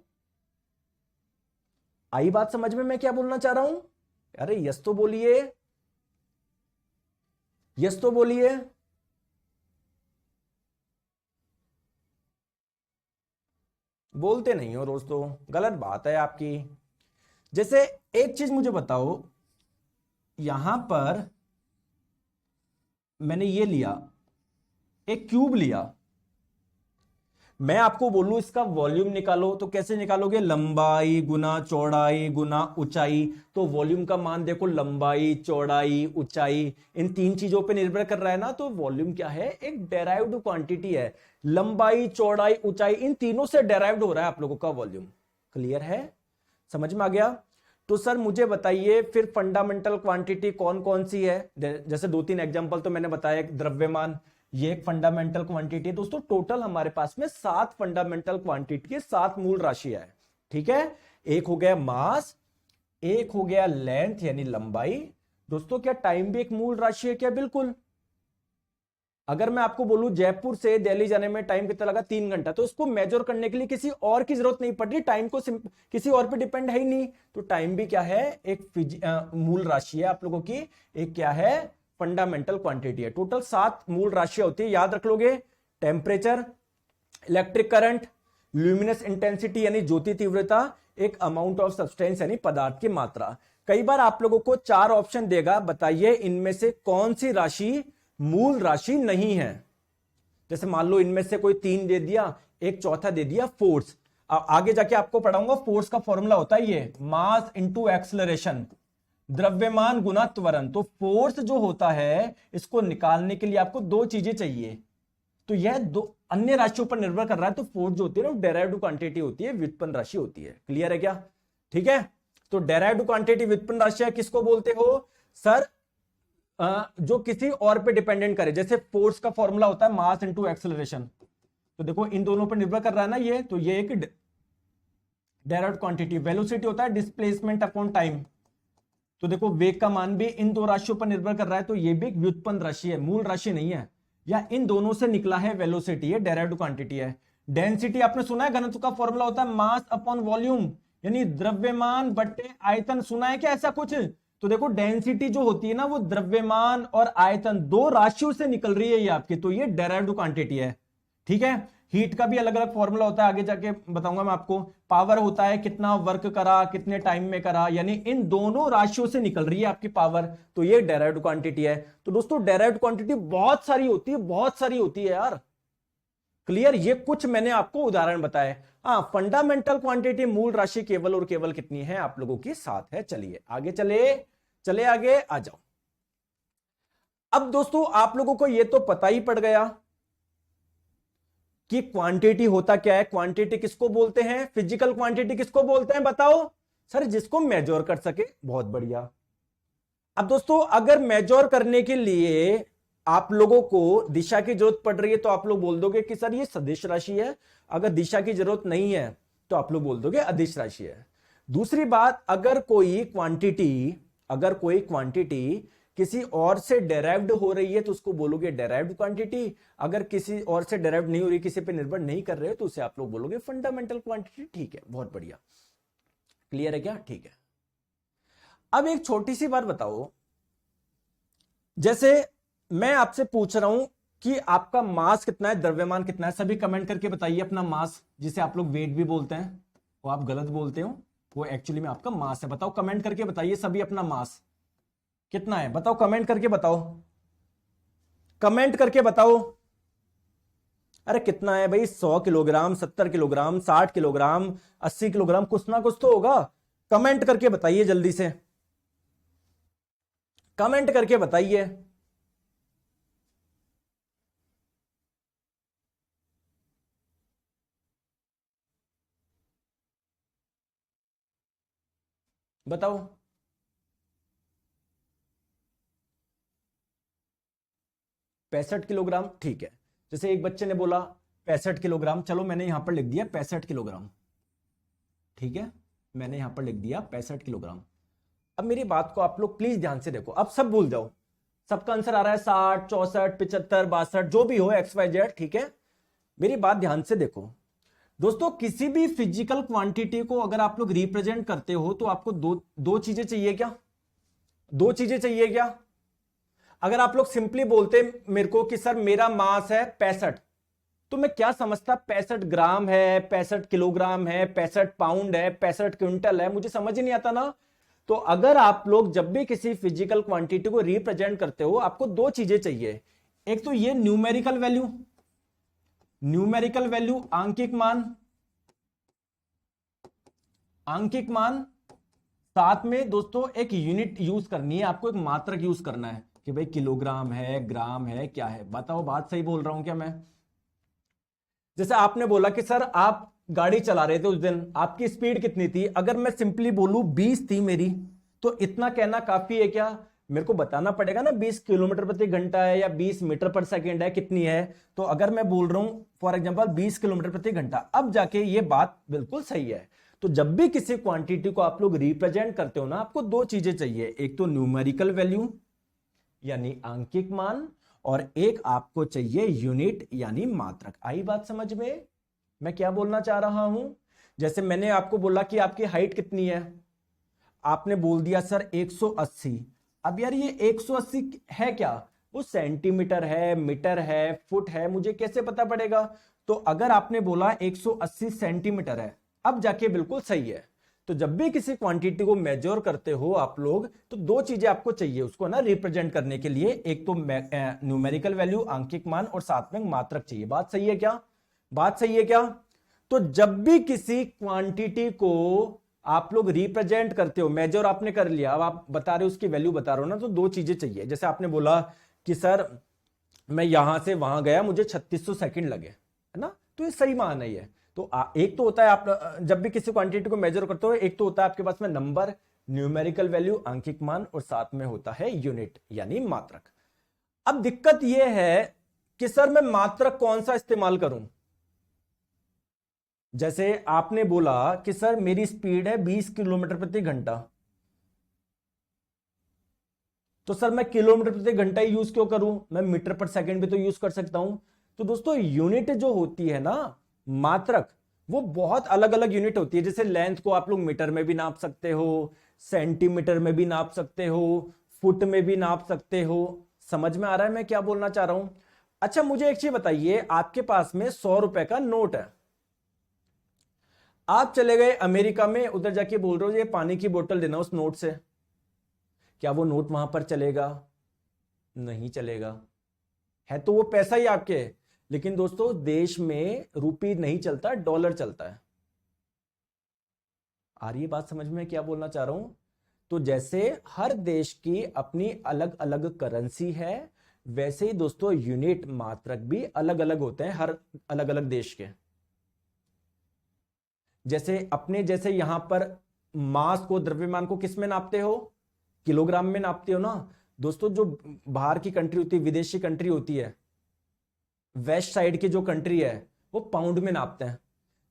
आई बात समझ में मैं क्या बोलना चाह रहा हूं। अरे यस तो बोलिए, यस तो बोलिए। बोलते नहीं हो दोस्तों, गलत बात है आपकी। जैसे एक चीज मुझे बताओ, यहां पर मैंने ये लिया, एक क्यूब लिया, मैं आपको बोलूं इसका वॉल्यूम निकालो, तो कैसे निकालोगे, लंबाई गुना चौड़ाई गुना ऊंचाई। तो वॉल्यूम का मान देखो, लंबाई चौड़ाई ऊंचाई, इन तीन चीजों पे निर्भर कर रहा है ना। तो वॉल्यूम क्या है, एक डेराइव्ड क्वांटिटी है, लंबाई चौड़ाई ऊंचाई इन तीनों से डेराइव्ड हो रहा है आप लोगों का वॉल्यूम। क्लियर है, समझ में आ गया। तो सर मुझे बताइए फिर फंडामेंटल क्वांटिटी कौन कौन सी है। जैसे दो तीन एग्जांपल तो मैंने बताया, द्रव्यमान ये एक फंडामेंटल क्वांटिटी है दोस्तों। टोटल हमारे पास में 7 फंडामेंटल क्वांटिटी के 7 मूल राशियां है, ठीक है। एक हो गया मास, एक हो गया लेंथ यानी लंबाई। दोस्तों क्या टाइम भी एक मूल राशि है क्या, बिल्कुल। अगर मैं आपको बोलूं जयपुर से दिल्ली जाने में टाइम कितना लगा, 3 घंटा, तो उसको मेजर करने के लिए किसी और की जरूरत नहीं पड़ रही, टाइम को किसी और पे डिपेंड है ही नहीं। तो टाइम भी क्या है, एक मूल राशि है आप लोगों की, एक क्या है, फंडामेंटल क्वांटिटी है। टोटल 7 मूल राशियां होती है, याद रख लोगे। Temperature, electric current, luminous intensity यानी ज्योति तीव्रता, एक अमाउंट ऑफ सब्सटेंस यानी पदार्थ की मात्रा। कई बार आप लोगों को 4 ऑप्शन देगा, बताइए इनमें से कौन सी राशि मूल राशि नहीं है। जैसे मान लो इनमें से कोई 3 दे दिया, एक चौथा दे दिया फोर्स। आगे जाके आपको पढ़ाऊंगा, फोर्स का फॉर्मूला होता है ये, मास इंटू एक्सलरेशन, द्रव्यमान गुना त्वरण। तो फोर्स जो होता है, इसको निकालने के लिए आपको 2 चीजें चाहिए। तो यह 2 अन्य राशियों पर निर्भर कर रहा है। तो फोर्स जो होती है ना, डेराइव्ड क्वांटिटी होती है, व्युत्पन्न राशि होती है। क्लियर है क्या, ठीक है। तो डेराइव्ड क्वांटिटी व्युत्पन्न राशि किसको बोलते हो सर, जो किसी और पे डिपेंडेंट करे। जैसे फोर्स का फॉर्मूला होता है मास इंटू एक्सेलरेशन, तो देखो इन दोनों पर निर्भर कर रहा है ना ये, तो ये एक डायरेक्ट क्वांटिटी। वेलोसिटी होता है डिस्प्लेसमेंट अपॉन टाइम, तो देखो वेग का मान भी इन 2 राशियों पर निर्भर कर रहा है, तो ये भी एक व्युत्पन्न राशि है, मूल राशि नहीं है। या इन दोनों से निकला है वेलोसिटी, ये डायरेक्ट क्वांटिटी है। डेंसिटी आपने सुना है, घनत्व का फॉर्मूला होता है मास अपॉन वॉल्यूम, यानी द्रव्यमान बट्टे आयतन। सुना है क्या ऐसा कुछ। तो देखो डेंसिटी जो होती है ना, वो द्रव्यमान और आयतन 2 राशियों से निकल रही है ये आपकी, तो ये डायरेक्ट क्वांटिटी है, ठीक है। हीट का भी अलग अलग फॉर्मूला होता है, आगे जाके बताऊंगा मैं आपको। पावर होता है कितना वर्क करा, कितने टाइम में करा, यानी इन दोनों राशियों से निकल रही है आपकी पावर, तो ये डायरेक्ट क्वांटिटी है। तो दोस्तों डायरेक्ट क्वांटिटी बहुत सारी होती है, बहुत सारी होती है यार। क्लियर, ये कुछ मैंने आपको उदाहरण बताए। हाँ, फंडामेंटल क्वांटिटी मूल राशि केवल और केवल कितनी है आप लोगों की, 7 है। चलिए आगे चले आगे आ जाओ। अब दोस्तों आप लोगों को यह तो पता ही पड़ गया कि क्वांटिटी होता क्या है। क्वांटिटी किसको बोलते हैं, फिजिकल क्वांटिटी किसको बोलते हैं बताओ सर, जिसको मेजर कर सके। बहुत बढ़िया। अब दोस्तों अगर मेजर करने के लिए आप लोगों को दिशा की जरूरत पड़ रही है तो आप लोग बोल दोगे कि सर ये सदिश राशि है। अगर दिशा की जरूरत नहीं है तो आप लोग बोल दोगे अदिश राशि है। दूसरी बात, अगर कोई क्वांटिटी किसी और से डेराइव्ड हो रही है तो उसको बोलोगे डेराइव्ड क्वांटिटी। अगर किसी और से डेराइव्ड नहीं हो रही, किसी पे निर्भर नहीं कर रहे हो, तो उसे आप लोग बोलोगे फंडामेंटल क्वांटिटी। ठीक है, बहुत बढ़िया, क्लियर है क्या? ठीक है। अब एक छोटी सी बात बताओ, जैसे मैं आपसे पूछ रहा हूं कि आपका मास कितना है, द्रव्यमान कितना है। सभी कमेंट करके बताइए अपना मास, जिसे आप लोग वेट भी बोलते हैं, वो आप गलत बोलते हो, वो एक्चुअली में आपका मास है। बताओ, कमेंट करके बताइए सभी अपना मास कितना है। बताओ, कमेंट करके बताओ, कमेंट करके बताओ। अरे कितना है भाई? 100 किलोग्राम, 70 किलोग्राम, 60 किलोग्राम, 80 किलोग्राम, कुछ ना कुछ तो होगा। कमेंट करके बताइए जल्दी से, कमेंट करके बताइए। बताओ। 65 किलोग्राम, ठीक है। जैसे एक बच्चे ने बोला 65 किलोग्राम, चलो मैंने यहां पर लिख दिया 65 किलोग्राम, ठीक है, मैंने यहां पर लिख दिया 65 किलोग्राम। अब मेरी बात को आप लोग प्लीज ध्यान से देखो, अब सब भूल जाओ। सबका आंसर आ रहा है 60, 64, 75, 62, जो भी हो, XYZ, ठीक है। मेरी बात ध्यान से देखो दोस्तों, किसी भी फिजिकल क्वांटिटी को अगर आप लोग रिप्रेजेंट करते हो तो आपको दो चीजें चाहिए क्या? दो चीजें चाहिए क्या? अगर आप लोग सिंपली बोलते मेरे को कि सर मेरा मास है 65, तो मैं क्या समझता? 65 ग्राम है, 65 किलोग्राम है, 65 पाउंड है, 65 क्विंटल है, मुझे समझ ही नहीं आता ना। तो अगर आप लोग जब भी किसी फिजिकल क्वांटिटी को रिप्रेजेंट करते हो, आपको दो चीजें चाहिए। एक तो ये न्यूमेरिकल वैल्यू, न्यूमेरिकल वैल्यू आंकिक मान, आंकिक मान, साथ में दोस्तों एक यूनिट यूज करनी है आपको, एक मात्रक यूज करना है कि भाई किलोग्राम है, ग्राम है, क्या है। बताओ, बात सही बोल रहा हूं क्या मैं? जैसे आपने बोला कि सर आप गाड़ी चला रहे थे उस दिन, आपकी स्पीड कितनी थी? अगर मैं सिंपली बोलूं 20 थी मेरी, तो इतना कहना काफी है क्या? मेरे को बताना पड़ेगा ना 20 किलोमीटर प्रति घंटा है या 20 मीटर पर सेकेंड है, कितनी है। तो अगर मैं बोल रहा हूं फॉर एग्जांपल 20 किलोमीटर प्रति घंटा, अब जाके ये बात बिल्कुल सही है। तो जब भी किसी क्वांटिटी को आप लोग रिप्रेजेंट करते हो ना, आपको दो चीजें चाहिए, एक तो न्यूमेरिकल वैल्यू यानी आंकिक मान, और एक आपको चाहिए यूनिट यानी मात्रक। आई बात समझ में? मैं क्या बोलना चाह रहा हूं? जैसे मैंने आपको बोला कि आपकी हाइट कितनी है, आपने बोल दिया सर 180। अब यार ये 180 है क्या? वो सेंटीमीटर है, मीटर है, फुट है, मुझे कैसे पता पड़ेगा? तो अगर आपने बोला 180 सेंटीमीटर है, अब जाके बिल्कुल सही है। तो जब भी किसी क्वांटिटी को मेजर करते हो आप लोग, तो दो चीजें आपको चाहिए उसको ना रिप्रेजेंट करने के लिए, एक तो न्यूमेरिकल वैल्यू आंकिक मान, और साथ में मात्रक चाहिए। बात सही है क्या? बात सही है क्या? तो जब भी किसी क्वांटिटी को आप लोग रिप्रेजेंट करते हो, मेजर आपने कर लिया, अब आप बता रहे हो उसकी वैल्यू बता रहे हो ना, तो दो चीजें चाहिए। जैसे आपने बोला कि सर मैं यहां से वहां गया, मुझे 3600 सेकंड लगे, है ना, तो ये सही मान है ये। तो एक तो होता है आप जब भी किसी क्वांटिटी को मेजर करते हो, एक तो होता है आपके पास में नंबर, न्यूमेरिकल वैल्यू आंकिक मान, और साथ में होता है यूनिट यानी मात्रक। अब दिक्कत यह है कि सर मैं मात्रक कौन सा इस्तेमाल करूं? जैसे आपने बोला कि सर मेरी स्पीड है 20 किलोमीटर प्रति घंटा, तो सर मैं किलोमीटर प्रति घंटा ही यूज क्यों करूं? मैं मीटर पर सेकंड भी तो यूज कर सकता हूं। तो दोस्तों यूनिट जो होती है ना, मात्रक, वो बहुत अलग अलग यूनिट होती है। जैसे लेंथ को आप लोग मीटर में भी नाप सकते हो, सेंटीमीटर में भी नाप सकते हो, फुट में भी नाप सकते हो। समझ में आ रहा है मैं क्या बोलना चाह रहा हूं? अच्छा मुझे एक चीज बताइए, आपके पास में 100 रुपए का नोट है, आप चले गए अमेरिका में, उधर जाके बोल रहे हो ये पानी की बोतल देना उस नोट से, क्या वो नोट वहां पर चलेगा? नहीं चलेगा। है तो वो पैसा ही आपके, लेकिन दोस्तों देश में रुपी नहीं चलता, डॉलर चलता है। आ रही है बात समझ में क्या बोलना चाह रहा हूं? तो जैसे हर देश की अपनी अलग अलग करेंसी है, वैसे ही दोस्तों यूनिट मात्रक भी अलग अलग होते हैं हर अलग अलग देश के। जैसे अपने जैसे यहां पर मास को, द्रव्यमान को किस में नापते हो? किलोग्राम में नापते हो ना दोस्तों। जो बाहर की कंट्री होती है, विदेशी कंट्री होती है, वेस्ट साइड की जो कंट्री है, वो पाउंड में नापते हैं।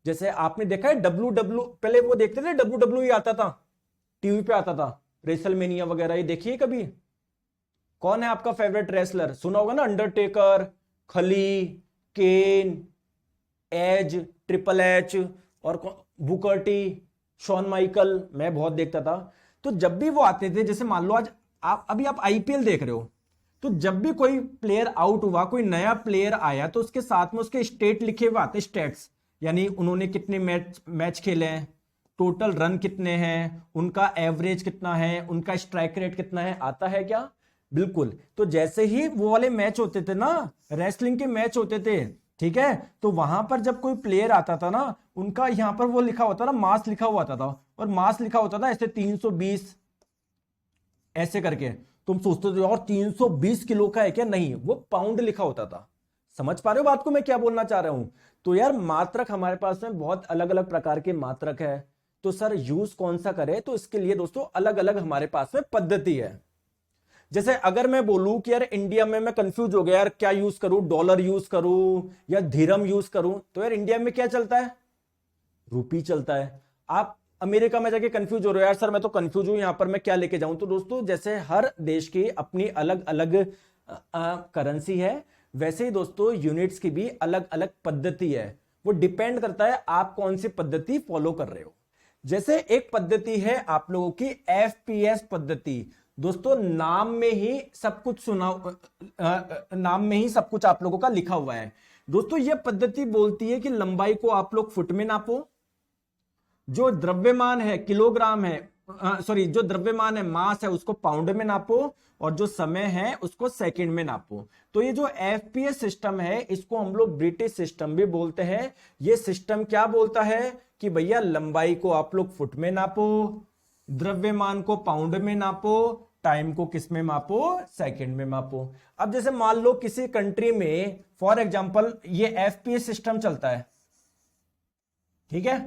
जैसे आपने देखा है पहले वो देखते थे WWE आता था, टीवी पे आता था, रेसलमेनिया वगैरह, ये देखिए कभी? कौन है आपका फेवरेट रेसलर? सुना होगा ना, अंडरटेकर, खली, केन, एज, ट्रिपल एच, और बुकर टी, शॉन माइकल। मैं बहुत देखता था। तो जब भी वो आते थे, जैसे मान लो आज आप आईपीएल देख रहे हो, तो जब भी कोई प्लेयर आउट हुआ, कोई नया प्लेयर आया, तो उसके साथ में उसके स्टेट लिखे हुए आते, स्टेट्स, यानी उन्होंने कितने मैच खेले हैं, टोटल रन कितने हैं, उनका एवरेज कितना है, उनका स्ट्राइक रेट कितना है, आता है क्या? बिल्कुल। तो जैसे ही वो वाले मैच होते थे ना, रेसलिंग के मैच होते थे, ठीक है, तो वहां पर जब कोई प्लेयर आता था ना, उनका यहां पर वो लिखा होता था, मास लिखा हुआ था, और मास लिखा होता था ऐसे 320 ऐसे करके। तुम सोचते थे और 320 किलो का है क्या? नहीं, वो पाउंड लिखा होता था। समझ पा रहे हो बात को मैं क्या बोलना चाह रहा हूं? तो यार मात्रक हमारे पास में बहुत अलग अलग प्रकार के मात्रक है, तो सर यूज कौन सा करें? तो इसके लिए दोस्तों अलग अलग हमारे पास में पद्धति है। जैसे अगर मैं बोलूं कि यार इंडिया में मैं कंफ्यूज हो गया यार, क्या यूज करूं, डॉलर यूज करूं या धीरम यूज करूं, तो यार इंडिया में क्या चलता है? रूपी चलता है। आप अमेरिका में जाके कंफ्यूज हो रहे हो, यार सर मैं तो कंफ्यूज हूं, यहां पर मैं क्या लेके जाऊं? तो दोस्तों जैसे हर देश की अपनी अलग अलग करेंसी है, वैसे ही दोस्तों यूनिट्स की भी अलग अलग पद्धति है। वो डिपेंड करता है आप कौन सी पद्धति फॉलो कर रहे हो। जैसे एक पद्धति है आप लोगों की एफपीएस पद्धति। दोस्तों नाम में ही सब कुछ नाम में ही सब कुछ आप लोगों का लिखा हुआ है। दोस्तों यह पद्धति बोलती है कि लंबाई को आप लोग फुट में नापो, जो द्रव्यमान है किलोग्राम है, सॉरी जो द्रव्यमान है मास है उसको पाउंड में नापो, और जो समय है उसको सेकंड में नापो। तो ये जो एफपीएस सिस्टम है, इसको हम लोग ब्रिटिश सिस्टम भी बोलते हैं। ये सिस्टम क्या बोलता है कि भैया लंबाई को आप लोग फुट में नापो, द्रव्यमान को पाउंड में नापो, टाइम को किस में मापो? सेकंड में मापो। अब जैसे मान लो किसी कंट्री में फॉर एग्जांपल ये एफपीएस सिस्टम चलता है, ठीक है,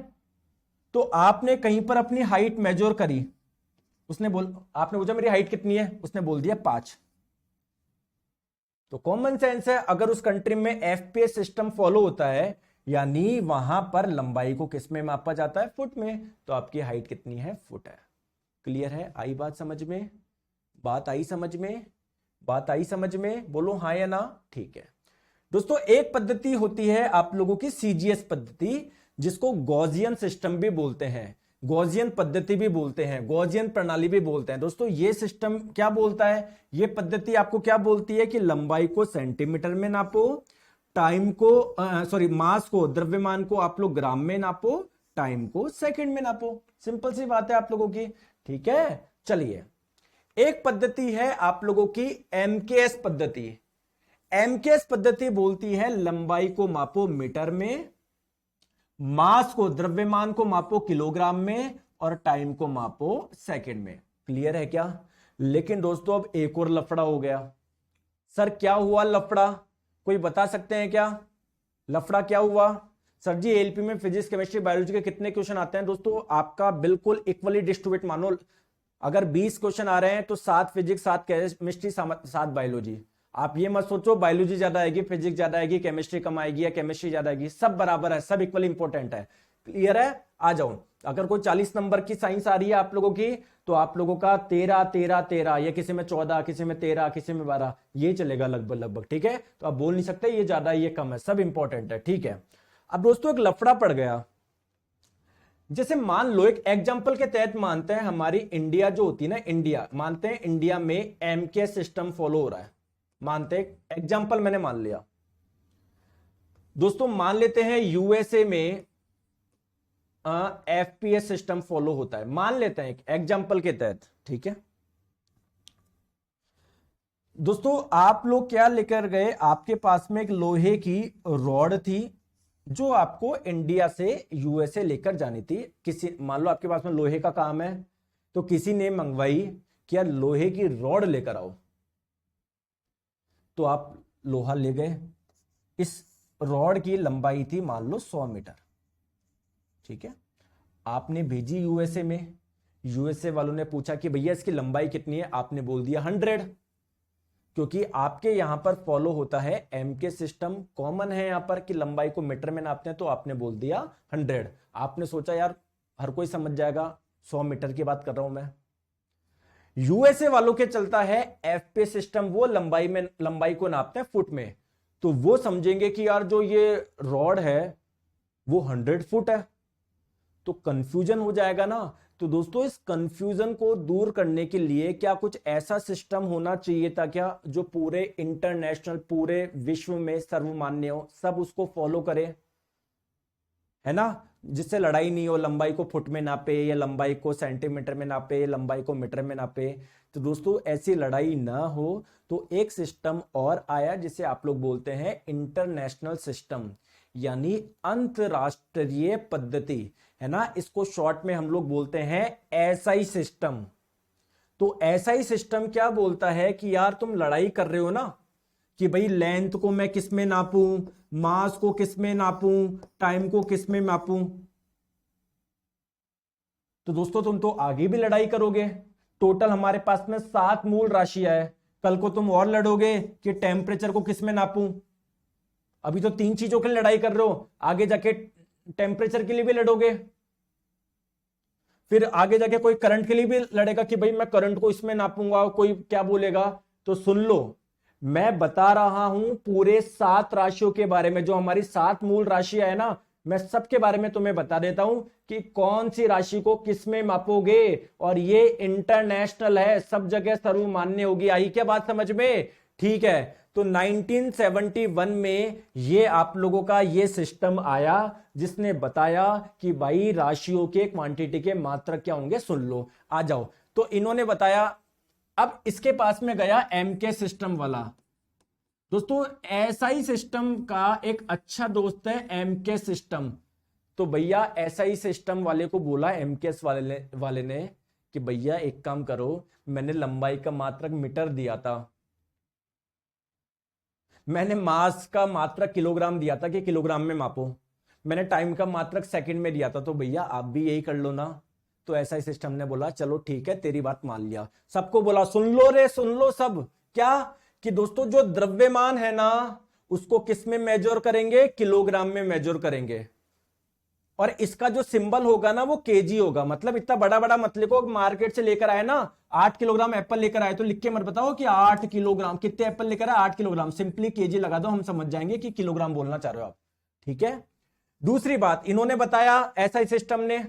तो आपने कहीं पर अपनी हाइट मेजर करी, आपने पूछा मेरी हाइट कितनी है, उसने बोल दिया 5। तो कॉमन सेंस है, अगर उस कंट्री में एफपीएस सिस्टम फॉलो होता है, यानी वहां पर लंबाई को किस में मापा जाता है? फुट में। तो आपकी हाइट कितनी है? फुट है। क्लियर है? आई बात समझ में? बात आई समझ में? बात आई समझ में? बोलो हाँ या ना। ठीक है दोस्तों, एक पद्धति होती है आप लोगों की सीजीएस पद्धति, जिसको गॉसियन सिस्टम भी बोलते हैं, गॉसियन पद्धति भी बोलते हैं, गॉसियन प्रणाली भी बोलते हैं। दोस्तों ये सिस्टम क्या बोलता है? ये पद्धति आपको क्या बोलती है कि लंबाई को सेंटीमीटर में नापो, टाइम को मास को, द्रव्यमान को आप लोग ग्राम में नापो, टाइम को सेकंड में नापो। सिंपल सी बात है आप लोगों की। ठीक है, चलिए एक पद्धति है आप लोगों की एमकेएस पद्धति। एमकेएस पद्धति बोलती है लंबाई को मापो मीटर में, मास को, द्रव्यमान को मापो किलोग्राम में, और टाइम को मापो सेकंड में। क्लियर है क्या? लेकिन दोस्तों अब एक और लफड़ा हो गया। सर क्या हुआ लफड़ा? कोई बता सकते हैं क्या लफड़ा क्या हुआ? सर जी एलपी में फिजिक्स, केमिस्ट्री, बायोलॉजी के कितने क्वेश्चन आते हैं? दोस्तों आपका बिल्कुल इक्वली डिस्ट्रीब्यूट मानो, अगर 20 क्वेश्चन आ रहे हैं तो 7 फिजिक्स, 7 केमिस्ट्री, 7 बायोलॉजी। आप ये मत सोचो बायोलॉजी ज्यादा आएगी, फिजिक्स ज्यादा आएगी, केमिस्ट्री कम आएगी या केमिस्ट्री ज्यादा आएगी, सब बराबर है, सब इक्वल इंपॉर्टेंट है। क्लियर है? आ जाओ। अगर कोई 40 नंबर की साइंस आ रही है आप लोगों की, तो आप लोगों का 13 13 13, या किसी में 14, किसी में 13, किसी में 12, ये चलेगा लगभग लगभग। ठीक है, तो आप बोल नहीं सकते ये ज्यादा है ये कम है, सब इंपॉर्टेंट है। ठीक है, अब दोस्तों एक लफड़ा पड़ गया। जैसे मान लो एक एग्जांपल के तहत मानते हैं हमारी इंडिया जो होती है ना, इंडिया मानते हैं इंडिया में एमके सिस्टम फॉलो हो रहा है, मानते हैं एग्जांपल मैंने मान लिया। दोस्तों मान लेते हैं यूएसए में एफपीएस सिस्टम फॉलो होता है, मान लेते हैं एग्जांपल के तहत। ठीक है दोस्तों, आप लोग क्या लेकर गए? आपके पास में एक लोहे की रॉड थी जो आपको इंडिया से यूएसए लेकर जानी थी। किसी, मान लो आपके पास में लोहे का काम है, तो किसी ने मंगवाई कि यार लोहे की रॉड लेकर आओ, तो आप लोहा ले गए। इस रॉड की लंबाई थी मान लो 100 मीटर। ठीक है, आपने भेजी यूएसए में। यूएसए वालों ने पूछा कि भैया इसकी लंबाई कितनी है, आपने बोल दिया 100, क्योंकि आपके यहां पर फॉलो होता है एम के सिस्टम, कॉमन है यहां पर कि लंबाई को मीटर में नापते हैं, तो आपने बोल दिया 100। आपने सोचा यार हर कोई समझ जाएगा 100 मीटर की बात कर रहा हूं मैं। यूएसए वालों के चलता है एफपी सिस्टम, वो लंबाई को नापते हैं फुट में, तो वो समझेंगे कि यार जो ये रॉड है वो 100 फुट है, तो कंफ्यूजन हो जाएगा ना। तो दोस्तों इस कंफ्यूजन को दूर करने के लिए क्या कुछ ऐसा सिस्टम होना चाहिए था क्या जो पूरे इंटरनेशनल, पूरे विश्व में सर्वमान्य हो, सब उसको फॉलो करे, है ना, जिससे लड़ाई नहीं हो, लंबाई को फुट में नापे या लंबाई को सेंटीमीटर में नापे या लंबाई को मीटर में नापे। तो दोस्तों ऐसी लड़ाई ना हो तो एक सिस्टम और आया जिसे आप लोग बोलते हैं इंटरनेशनल सिस्टम, यानी अंतरराष्ट्रीय पद्धति, है ना, इसको शॉर्ट में हम लोग बोलते हैं एसआई सिस्टम। तो एसआई सिस्टम क्या बोलता है कि यार तुम लड़ाई कर रहे हो ना कि भाई लेंथ को मैं किस में नापूं, मास को किस में नापूं, टाइम को किस में नापूं, तो दोस्तों तुम तो आगे भी लड़ाई करोगे। टोटल हमारे पास में 7 मूल राशियां है, कल को तुम और लड़ोगे कि टेम्परेचर को किस में नापूं। अभी तो 3 चीजों के लिए लड़ाई कर रहे हो, आगे जाके टेम्परेचर के लिए भी लड़ोगे, फिर आगे जाके कोई करंट के लिए भी लड़ेगा कि भाई मैं करंट को इसमें नापूंगा, कोई क्या बोलेगा। तो सुन लो, मैं बता रहा हूं पूरे 7 राशियों के बारे में, जो हमारी 7 मूल राशियां है ना, मैं सबके बारे में तुम्हें बता देता हूं कि कौन सी राशि को किस में मापोगे, और ये इंटरनेशनल है, सब जगह सर्वमान्य होगी। आई क्या बात समझ में? ठीक है, तो 1971 में ये आप लोगों का ये सिस्टम आया जिसने बताया कि भाई राशियों के क्वांटिटी के मात्रक क्या होंगे। सुन लो, आ जाओ। तो इन्होंने बताया, अब इसके पास में गया एम के सिस्टम वाला। दोस्तों एसआई सिस्टम का एक अच्छा दोस्त है एम के सिस्टम। तो भैया एसआई सिस्टम वाले को बोला एमकेएस वाले ने कि भैया एक काम करो, मैंने लंबाई का मात्रक मीटर दिया था, मैंने मास का मात्रक किलोग्राम दिया था कि किलोग्राम में मापो, मैंने टाइम का मात्रक सेकंड में दिया था, तो भैया आप भी यही कर लो ना। तो ऐसा ही सिस्टम ने बोला चलो ठीक है, तेरी बात मान लिया। सबको बोला सुन लो रे, सुन लो सब, क्या कि दोस्तों जो द्रव्यमान है ना उसको किस में मेजर करेंगे, किलोग्राम में मेजर करेंगे, और इसका जो सिंबल होगा ना वो केजी होगा। मतलब इतना बड़ा बड़ा मत लिखो, मार्केट से लेकर आए ना 8 किलोग्राम एप्पल लेकर आए तो लिख के मत बताओ कि 8 किलोग्राम, कितने एप्पल लेकर आए 8 किलोग्राम, सिंपली केजी लगा दो, हम समझ जाएंगे कि किलोग्राम बोलना चाह रहे हो आप। ठीक है, दूसरी बात इन्होंने बताया ऐसा सिस्टम ने,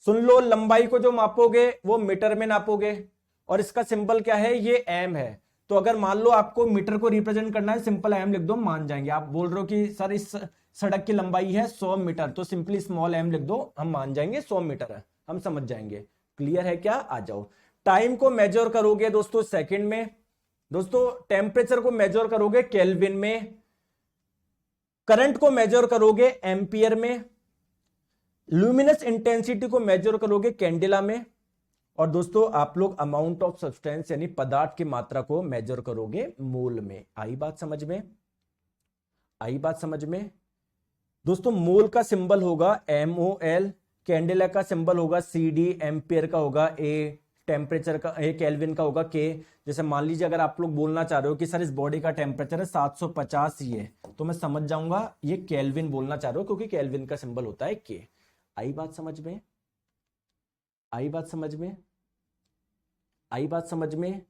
सुन लो, लंबाई को जो मापोगे वो मीटर में नापोगे, और इसका सिंबल क्या है, ये एम है। तो अगर मान लो आपको मीटर को रिप्रेजेंट करना है, सिंपल एम लिख दो, मान जाएंगे। आप बोल रहे हो कि सर इस सड़क की लंबाई है 100 मीटर, तो सिंपली स्मॉल एम लिख दो, हम मान जाएंगे 100 मीटर है, हम समझ जाएंगे। क्लियर है क्या? आ जाओ। टाइम को मेजर करोगे दोस्तों सेकंड में, दोस्तों टेम्परेचर को मेजर करोगे केल्विन में, करंट को मेजर करोगे एम्पियर में, ल्यूमिनस इंटेंसिटी को मेजर करोगे कैंडेला में, और दोस्तों आप लोग अमाउंट ऑफ सब्सटेंस यानी पदार्थ की मात्रा को मेजर करोगे मोल में। आई बात समझ में? आई बात समझ में? दोस्तों मोल का सिंबल होगा MOL, कैंडेला का सिंबल होगा CD, एम्पियर का होगा A, टेम्परेचर का केल्विन का होगा K। जैसे मान लीजिए अगर आप लोग बोलना चाह रहे हो कि सर इस बॉडी का टेम्परेचर है 750 ही है, तो मैं समझ जाऊंगा ये केल्विन बोलना चाह रहे हो, क्योंकि केल्विन का सिंबल होता है K। आई बात समझ में? आई बात समझ में? आई बात समझ में?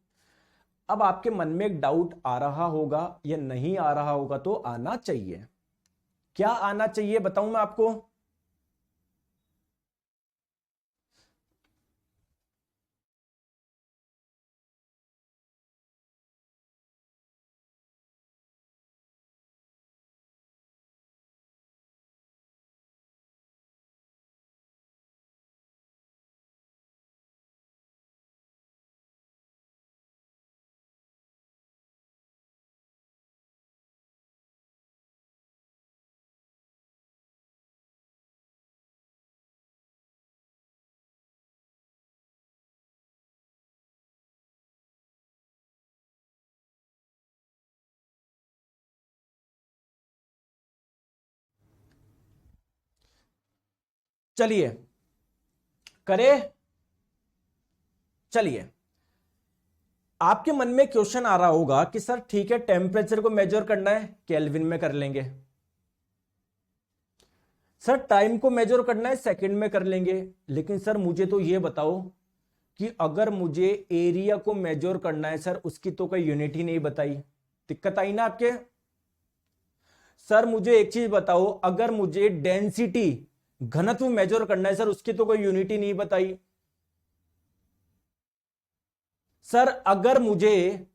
अब आपके मन में एक डाउट आ रहा होगा या नहीं आ रहा होगा, तो आना चाहिए। क्या आना चाहिए बताऊं मैं आपको? चलिए करे, चलिए, आपके मन में क्वेश्चन आ रहा होगा कि सर ठीक है, टेम्परेचर को मेजर करना है, केल्विन में कर लेंगे। सर टाइम को मेजर करना है, सेकंड में कर लेंगे। लेकिन सर मुझे तो यह बताओ कि अगर मुझे एरिया को मेजर करना है सर, उसकी तो कोई यूनिट ही नहीं बताई। दिक्कत आई ना आपके? सर मुझे एक चीज बताओ, अगर मुझे डेंसिटी घनत्व मेजर करना है सर, उसकी तो कोई यूनिट ही नहीं बताई। सर अगर मुझे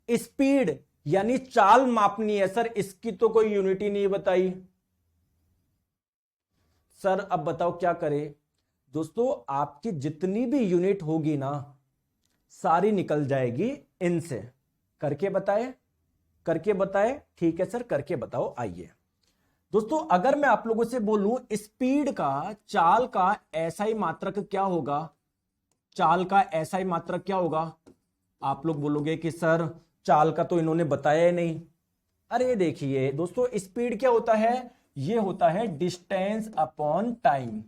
स्पीड यानी चाल मापनी है सर, इसकी तो कोई यूनिट ही नहीं बताई। सर अब बताओ क्या करें? दोस्तों आपकी जितनी भी यूनिट होगी ना, सारी निकल जाएगी इनसे। करके बताए? करके बताए? ठीक है सर, करके बताओ। आइए दोस्तों, अगर मैं आप लोगों से बोलूं स्पीड का, चाल का एसआई मात्रक क्या होगा, चाल का एसआई मात्रक क्या होगा? आप लोग बोलोगे कि सर चाल का तो इन्होंने बताया ही नहीं। अरे देखिए दोस्तों, स्पीड क्या होता है? ये होता है डिस्टेंस अपॉन टाइम,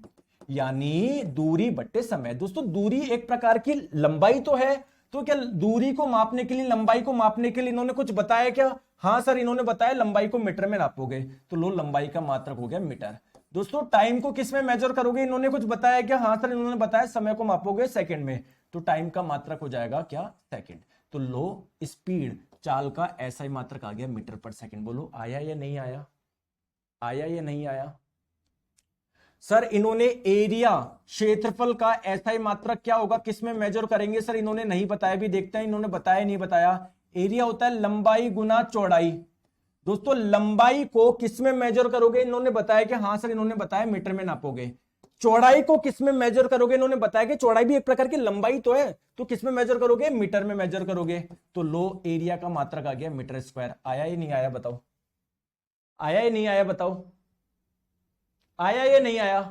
यानी दूरी बट्टे समय। दोस्तों दूरी एक प्रकार की लंबाई तो है, तो क्या दूरी को मापने के लिए, लंबाई को मापने के लिए इन्होंने कुछ बताया क्या? हाँ सर, इन्होंने बताया लंबाई को मीटर में नापोगे, तो लो लंबाई का मात्रक हो गया मीटर। दोस्तों टाइम को किस में मेजर करोगे? इन्होंने कुछ बताया क्या? हाँ सर, इन्होंने बताया समय को मापोगे सेकंड में, तो टाइम का मात्रक हो जाएगा क्या? सेकंड। तो लो स्पीड, चाल का एसआई मात्रक आ गया मीटर पर सेकंड। बोलो आया या नहीं आया? आया या नहीं आया? सर इन्होंने एरिया, क्षेत्रफल का एसआई मात्रक क्या होगा, किस में मेजर करेंगे? सर इन्होंने नहीं बताया, भी देखते हैं इन्होंने बताया नहीं बताया। एरिया होता है लंबाई गुना चौड़ाई। दोस्तों लंबाई को किस में मेजर करोगे? इन्होंने बताया कि हाँ सर, इन्होंने बताया मीटर में नापोगे। चौड़ाई को किस में मेजर करोगे? इन्होंने बताया कि चौड़ाई भी एक प्रकार की लंबाई तो है, तो किस में मेजर करोगे? मीटर में मेजर करोगे। तो लो एरिया का मात्रक आ गया मीटर स्क्वायर। आया ही नहीं आया? बताओ आया ही नहीं आया? बताओ आया या नहीं आया?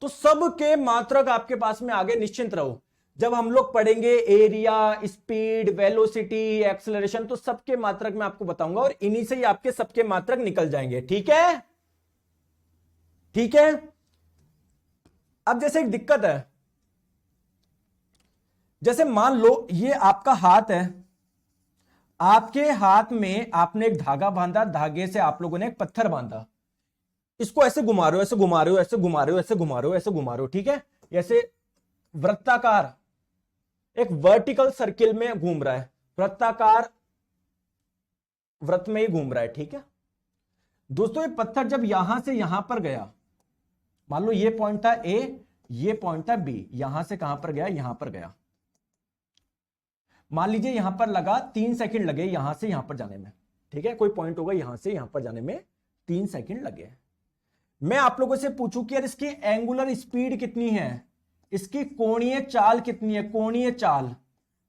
तो सबके मात्रक आपके पास में आगे, निश्चिंत रहो। जब हम लोग पढ़ेंगे एरिया, स्पीड, वेलोसिटी, एक्सेलरेशन, तो सबके मात्रक मैं आपको बताऊंगा, और इन्हीं से ही आपके सबके मात्रक निकल जाएंगे। ठीक है? ठीक है। अब जैसे एक दिक्कत है, जैसे मान लो ये आपका हाथ है, आपके हाथ में आपने एक धागा बांधा, धागे से आप लोगों ने एक पत्थर बांधा, इसको ऐसे घुमा रहे हो, ऐसे घुमा रहे हो, ऐसे घुमा रहे हो, ऐसे घुमा रहे हो, ऐसे घुमा रहे हो। ठीक है? ऐसे वृत्ताकार एक वर्टिकल सर्किल में घूम रहा है, वृत्ताकार वृत्त में ही घूम रहा है। ठीक है दोस्तों, ये पत्थर जब यहां से यहां पर गया, मान लो ये पॉइंट था ए, ये पॉइंट था बी, यहां से कहां पर गया? यहां पर गया। मान लीजिए यहां पर लगा 3 सेकंड लगे यहां से यहां पर जाने में। ठीक है, कोई पॉइंट होगा यहां से यहां पर जाने में 3 सेकंड लगे। मैं आप लोगों से पूछूं कि यार इसकी एंगुलर स्पीड कितनी है, इसकी कोणीय चाल कितनी है, कोणीय चाल,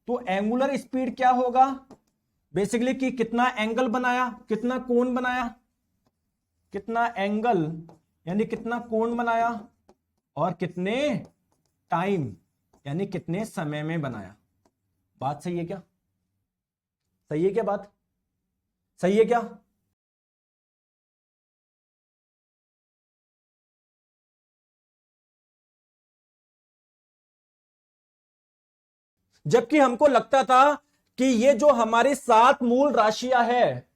तो एंगुलर स्पीड क्या होगा? बेसिकली कि कितना एंगल बनाया, कितना कोण बनाया, कितना एंगल यानी कितना कोण बनाया, और कितने टाइम यानी कितने समय में बनाया। बात सही है क्या? सही है क्या? बात सही है क्या? जबकि हमको लगता था कि ये जो हमारी 7 मूल राशियां है,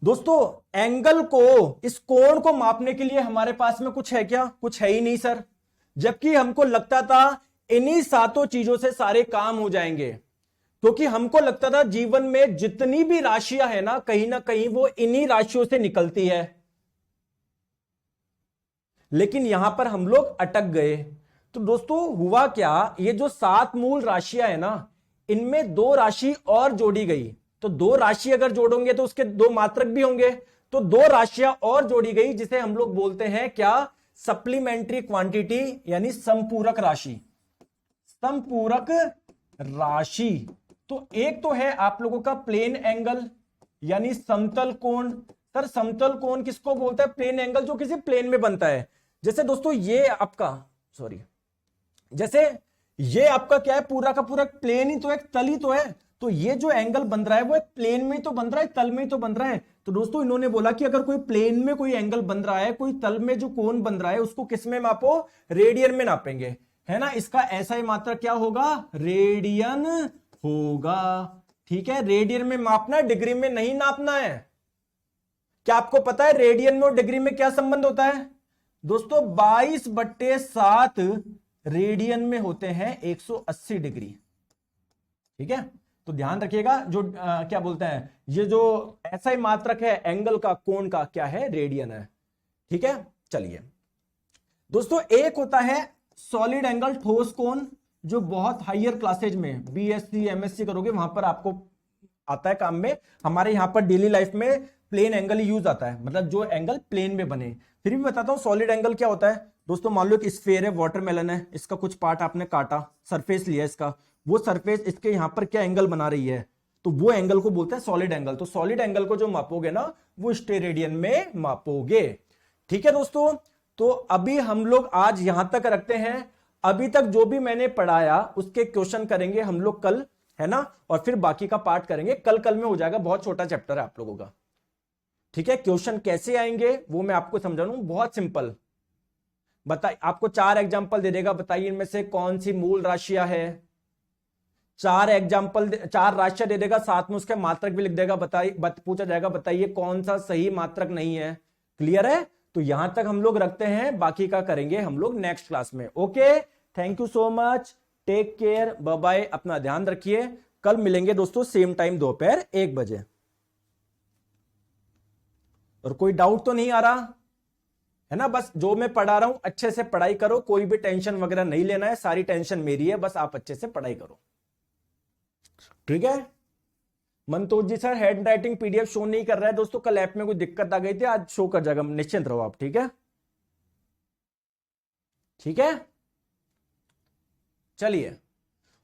दोस्तों एंगल को, इस कोण को मापने के लिए हमारे पास में कुछ है क्या? कुछ है ही नहीं सर। जबकि हमको लगता था इन्हीं 7 चीजों से सारे काम हो जाएंगे, क्योंकि हमको लगता था जीवन में जितनी भी राशियां है ना कहीं वो इन्हीं राशियों से निकलती है। लेकिन यहां पर हम लोग अटक गए। तो दोस्तों हुआ क्या, ये जो 7 मूल राशियां है ना, इनमें 2 राशि और जोड़ी गई। तो 2 राशि अगर जोड़ोगे तो उसके 2 मात्रक भी होंगे, तो 2 राशियां और जोड़ी गई, जिसे हम लोग बोलते हैं क्या? सप्लीमेंट्री क्वांटिटी, यानी संपूरक राशि। संपूरक राशि। तो एक तो है आप लोगों का प्लेन एंगल यानी समतल कोण। सर समतल कोण किसको बोलता है? प्लेन एंगल जो किसी प्लेन में बनता है। जैसे दोस्तों ये आपका, सॉरी, जैसे ये आपका क्या है, पूरा का पूरा प्लेन ही तो है, तल ही तो है। तो ये जो एंगल बन रहा है वो एक प्लेन में ही तो बन रहा है, तल में ही तो बन रहा है। तो दोस्तों इन्होंने बोला कि अगर कोई प्लेन में कोई एंगल बन रहा है, कोई तल में जो कोण बन रहा है, उसको किस में मापो, रेडियन में नापेंगे, है ना। इसका ऐसा ही मात्रक क्या होगा, रेडियन होगा। ठीक है, रेडियन में मापना है, डिग्री में नहीं नापना है। क्या आपको पता है रेडियन में और डिग्री में क्या संबंध होता है दोस्तों, 22/7 रेडियन में होते हैं 180 डिग्री। ठीक है, तो ध्यान रखिएगा, जो क्या बोलते हैं, ये जो ऐसा ही मात्रक है एंगल का, कोण का, क्या है, रेडियन है। ठीक है, चलिए दोस्तों, एक होता है सॉलिड एंगल, ठोस कोण, जो बहुत हायर क्लासेज में बीएससी एमएससी करोगे वहां पर आपको आता है काम में। हमारे यहां पर डेली लाइफ में प्लेन एंगल यूज आता है, मतलब जो एंगल प्लेन में बने। फिर भी बताता हूं सॉलिड एंगल क्या होता है दोस्तों। मान लो एक स्फेयर है, वाटरमेलन है, इसका कुछ पार्ट आपने काटा, सरफेस लिया इसका, वो सरफेस इसके यहां पर क्या एंगल बना रही है, तो वो एंगल को बोलते हैं सॉलिड एंगल। तो सॉलिड एंगल को जो मापोगे ना, वो स्टेरेडियन में मापोगे। ठीक है दोस्तों, तो अभी हम लोग आज यहां तक रखते हैं। अभी तक जो भी मैंने पढ़ाया उसके क्वेश्चन करेंगे हम लोग कल, है ना, और फिर बाकी का पार्ट करेंगे कल में हो जाएगा। बहुत छोटा चैप्टर है आप लोगों का। ठीक है, क्वेश्चन कैसे आएंगे वो मैं आपको समझा रहा हूं, बहुत सिंपल। बताइए, आपको 4 एग्जाम्पल दे देगा, बताइए इनमें से कौन सी मूल राशियां है। 4 एग्जाम्पल, 4 राशियां दे देगा, साथ में उसके मात्रक भी लिख देगा। पूछा जाएगा बताइए कौन सा सही मात्रक नहीं है। क्लियर है, तो यहां तक हम लोग रखते हैं, बाकी का करेंगे हम लोग नेक्स्ट क्लास में। Okay, thank you so much, take care, bye bye, अपना ध्यान रखिए। कल मिलेंगे दोस्तों सेम टाइम, दोपहर 1 बजे। और कोई डाउट तो नहीं आ रहा है ना, बस जो मैं पढ़ा रहा हूं अच्छे से पढ़ाई करो, कोई भी टेंशन वगैरह नहीं लेना है, सारी टेंशन मेरी है, बस आप अच्छे से पढ़ाई करो। ठीक है, Mantosh ji sir hand writing PDF show नहीं कर रहा है दोस्तों, कल ऐप में कोई दिक्कत आ गई थी, आज शो कर जाएगा, निश्चिंत रहो आप। ठीक है, ठीक है, चलिए।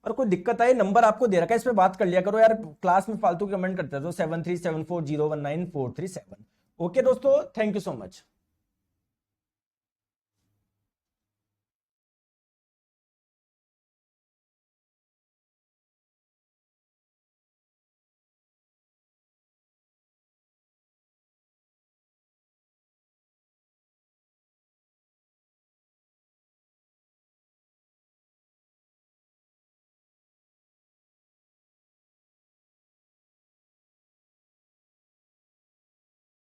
और कोई दिक्कत आई, नंबर आपको दे रखा है, इस पे बात कर लिया करो यार, क्लास में फालतू कमेंट करते हो। 7374019437। ओके दोस्तों, थैंक यू सो मच।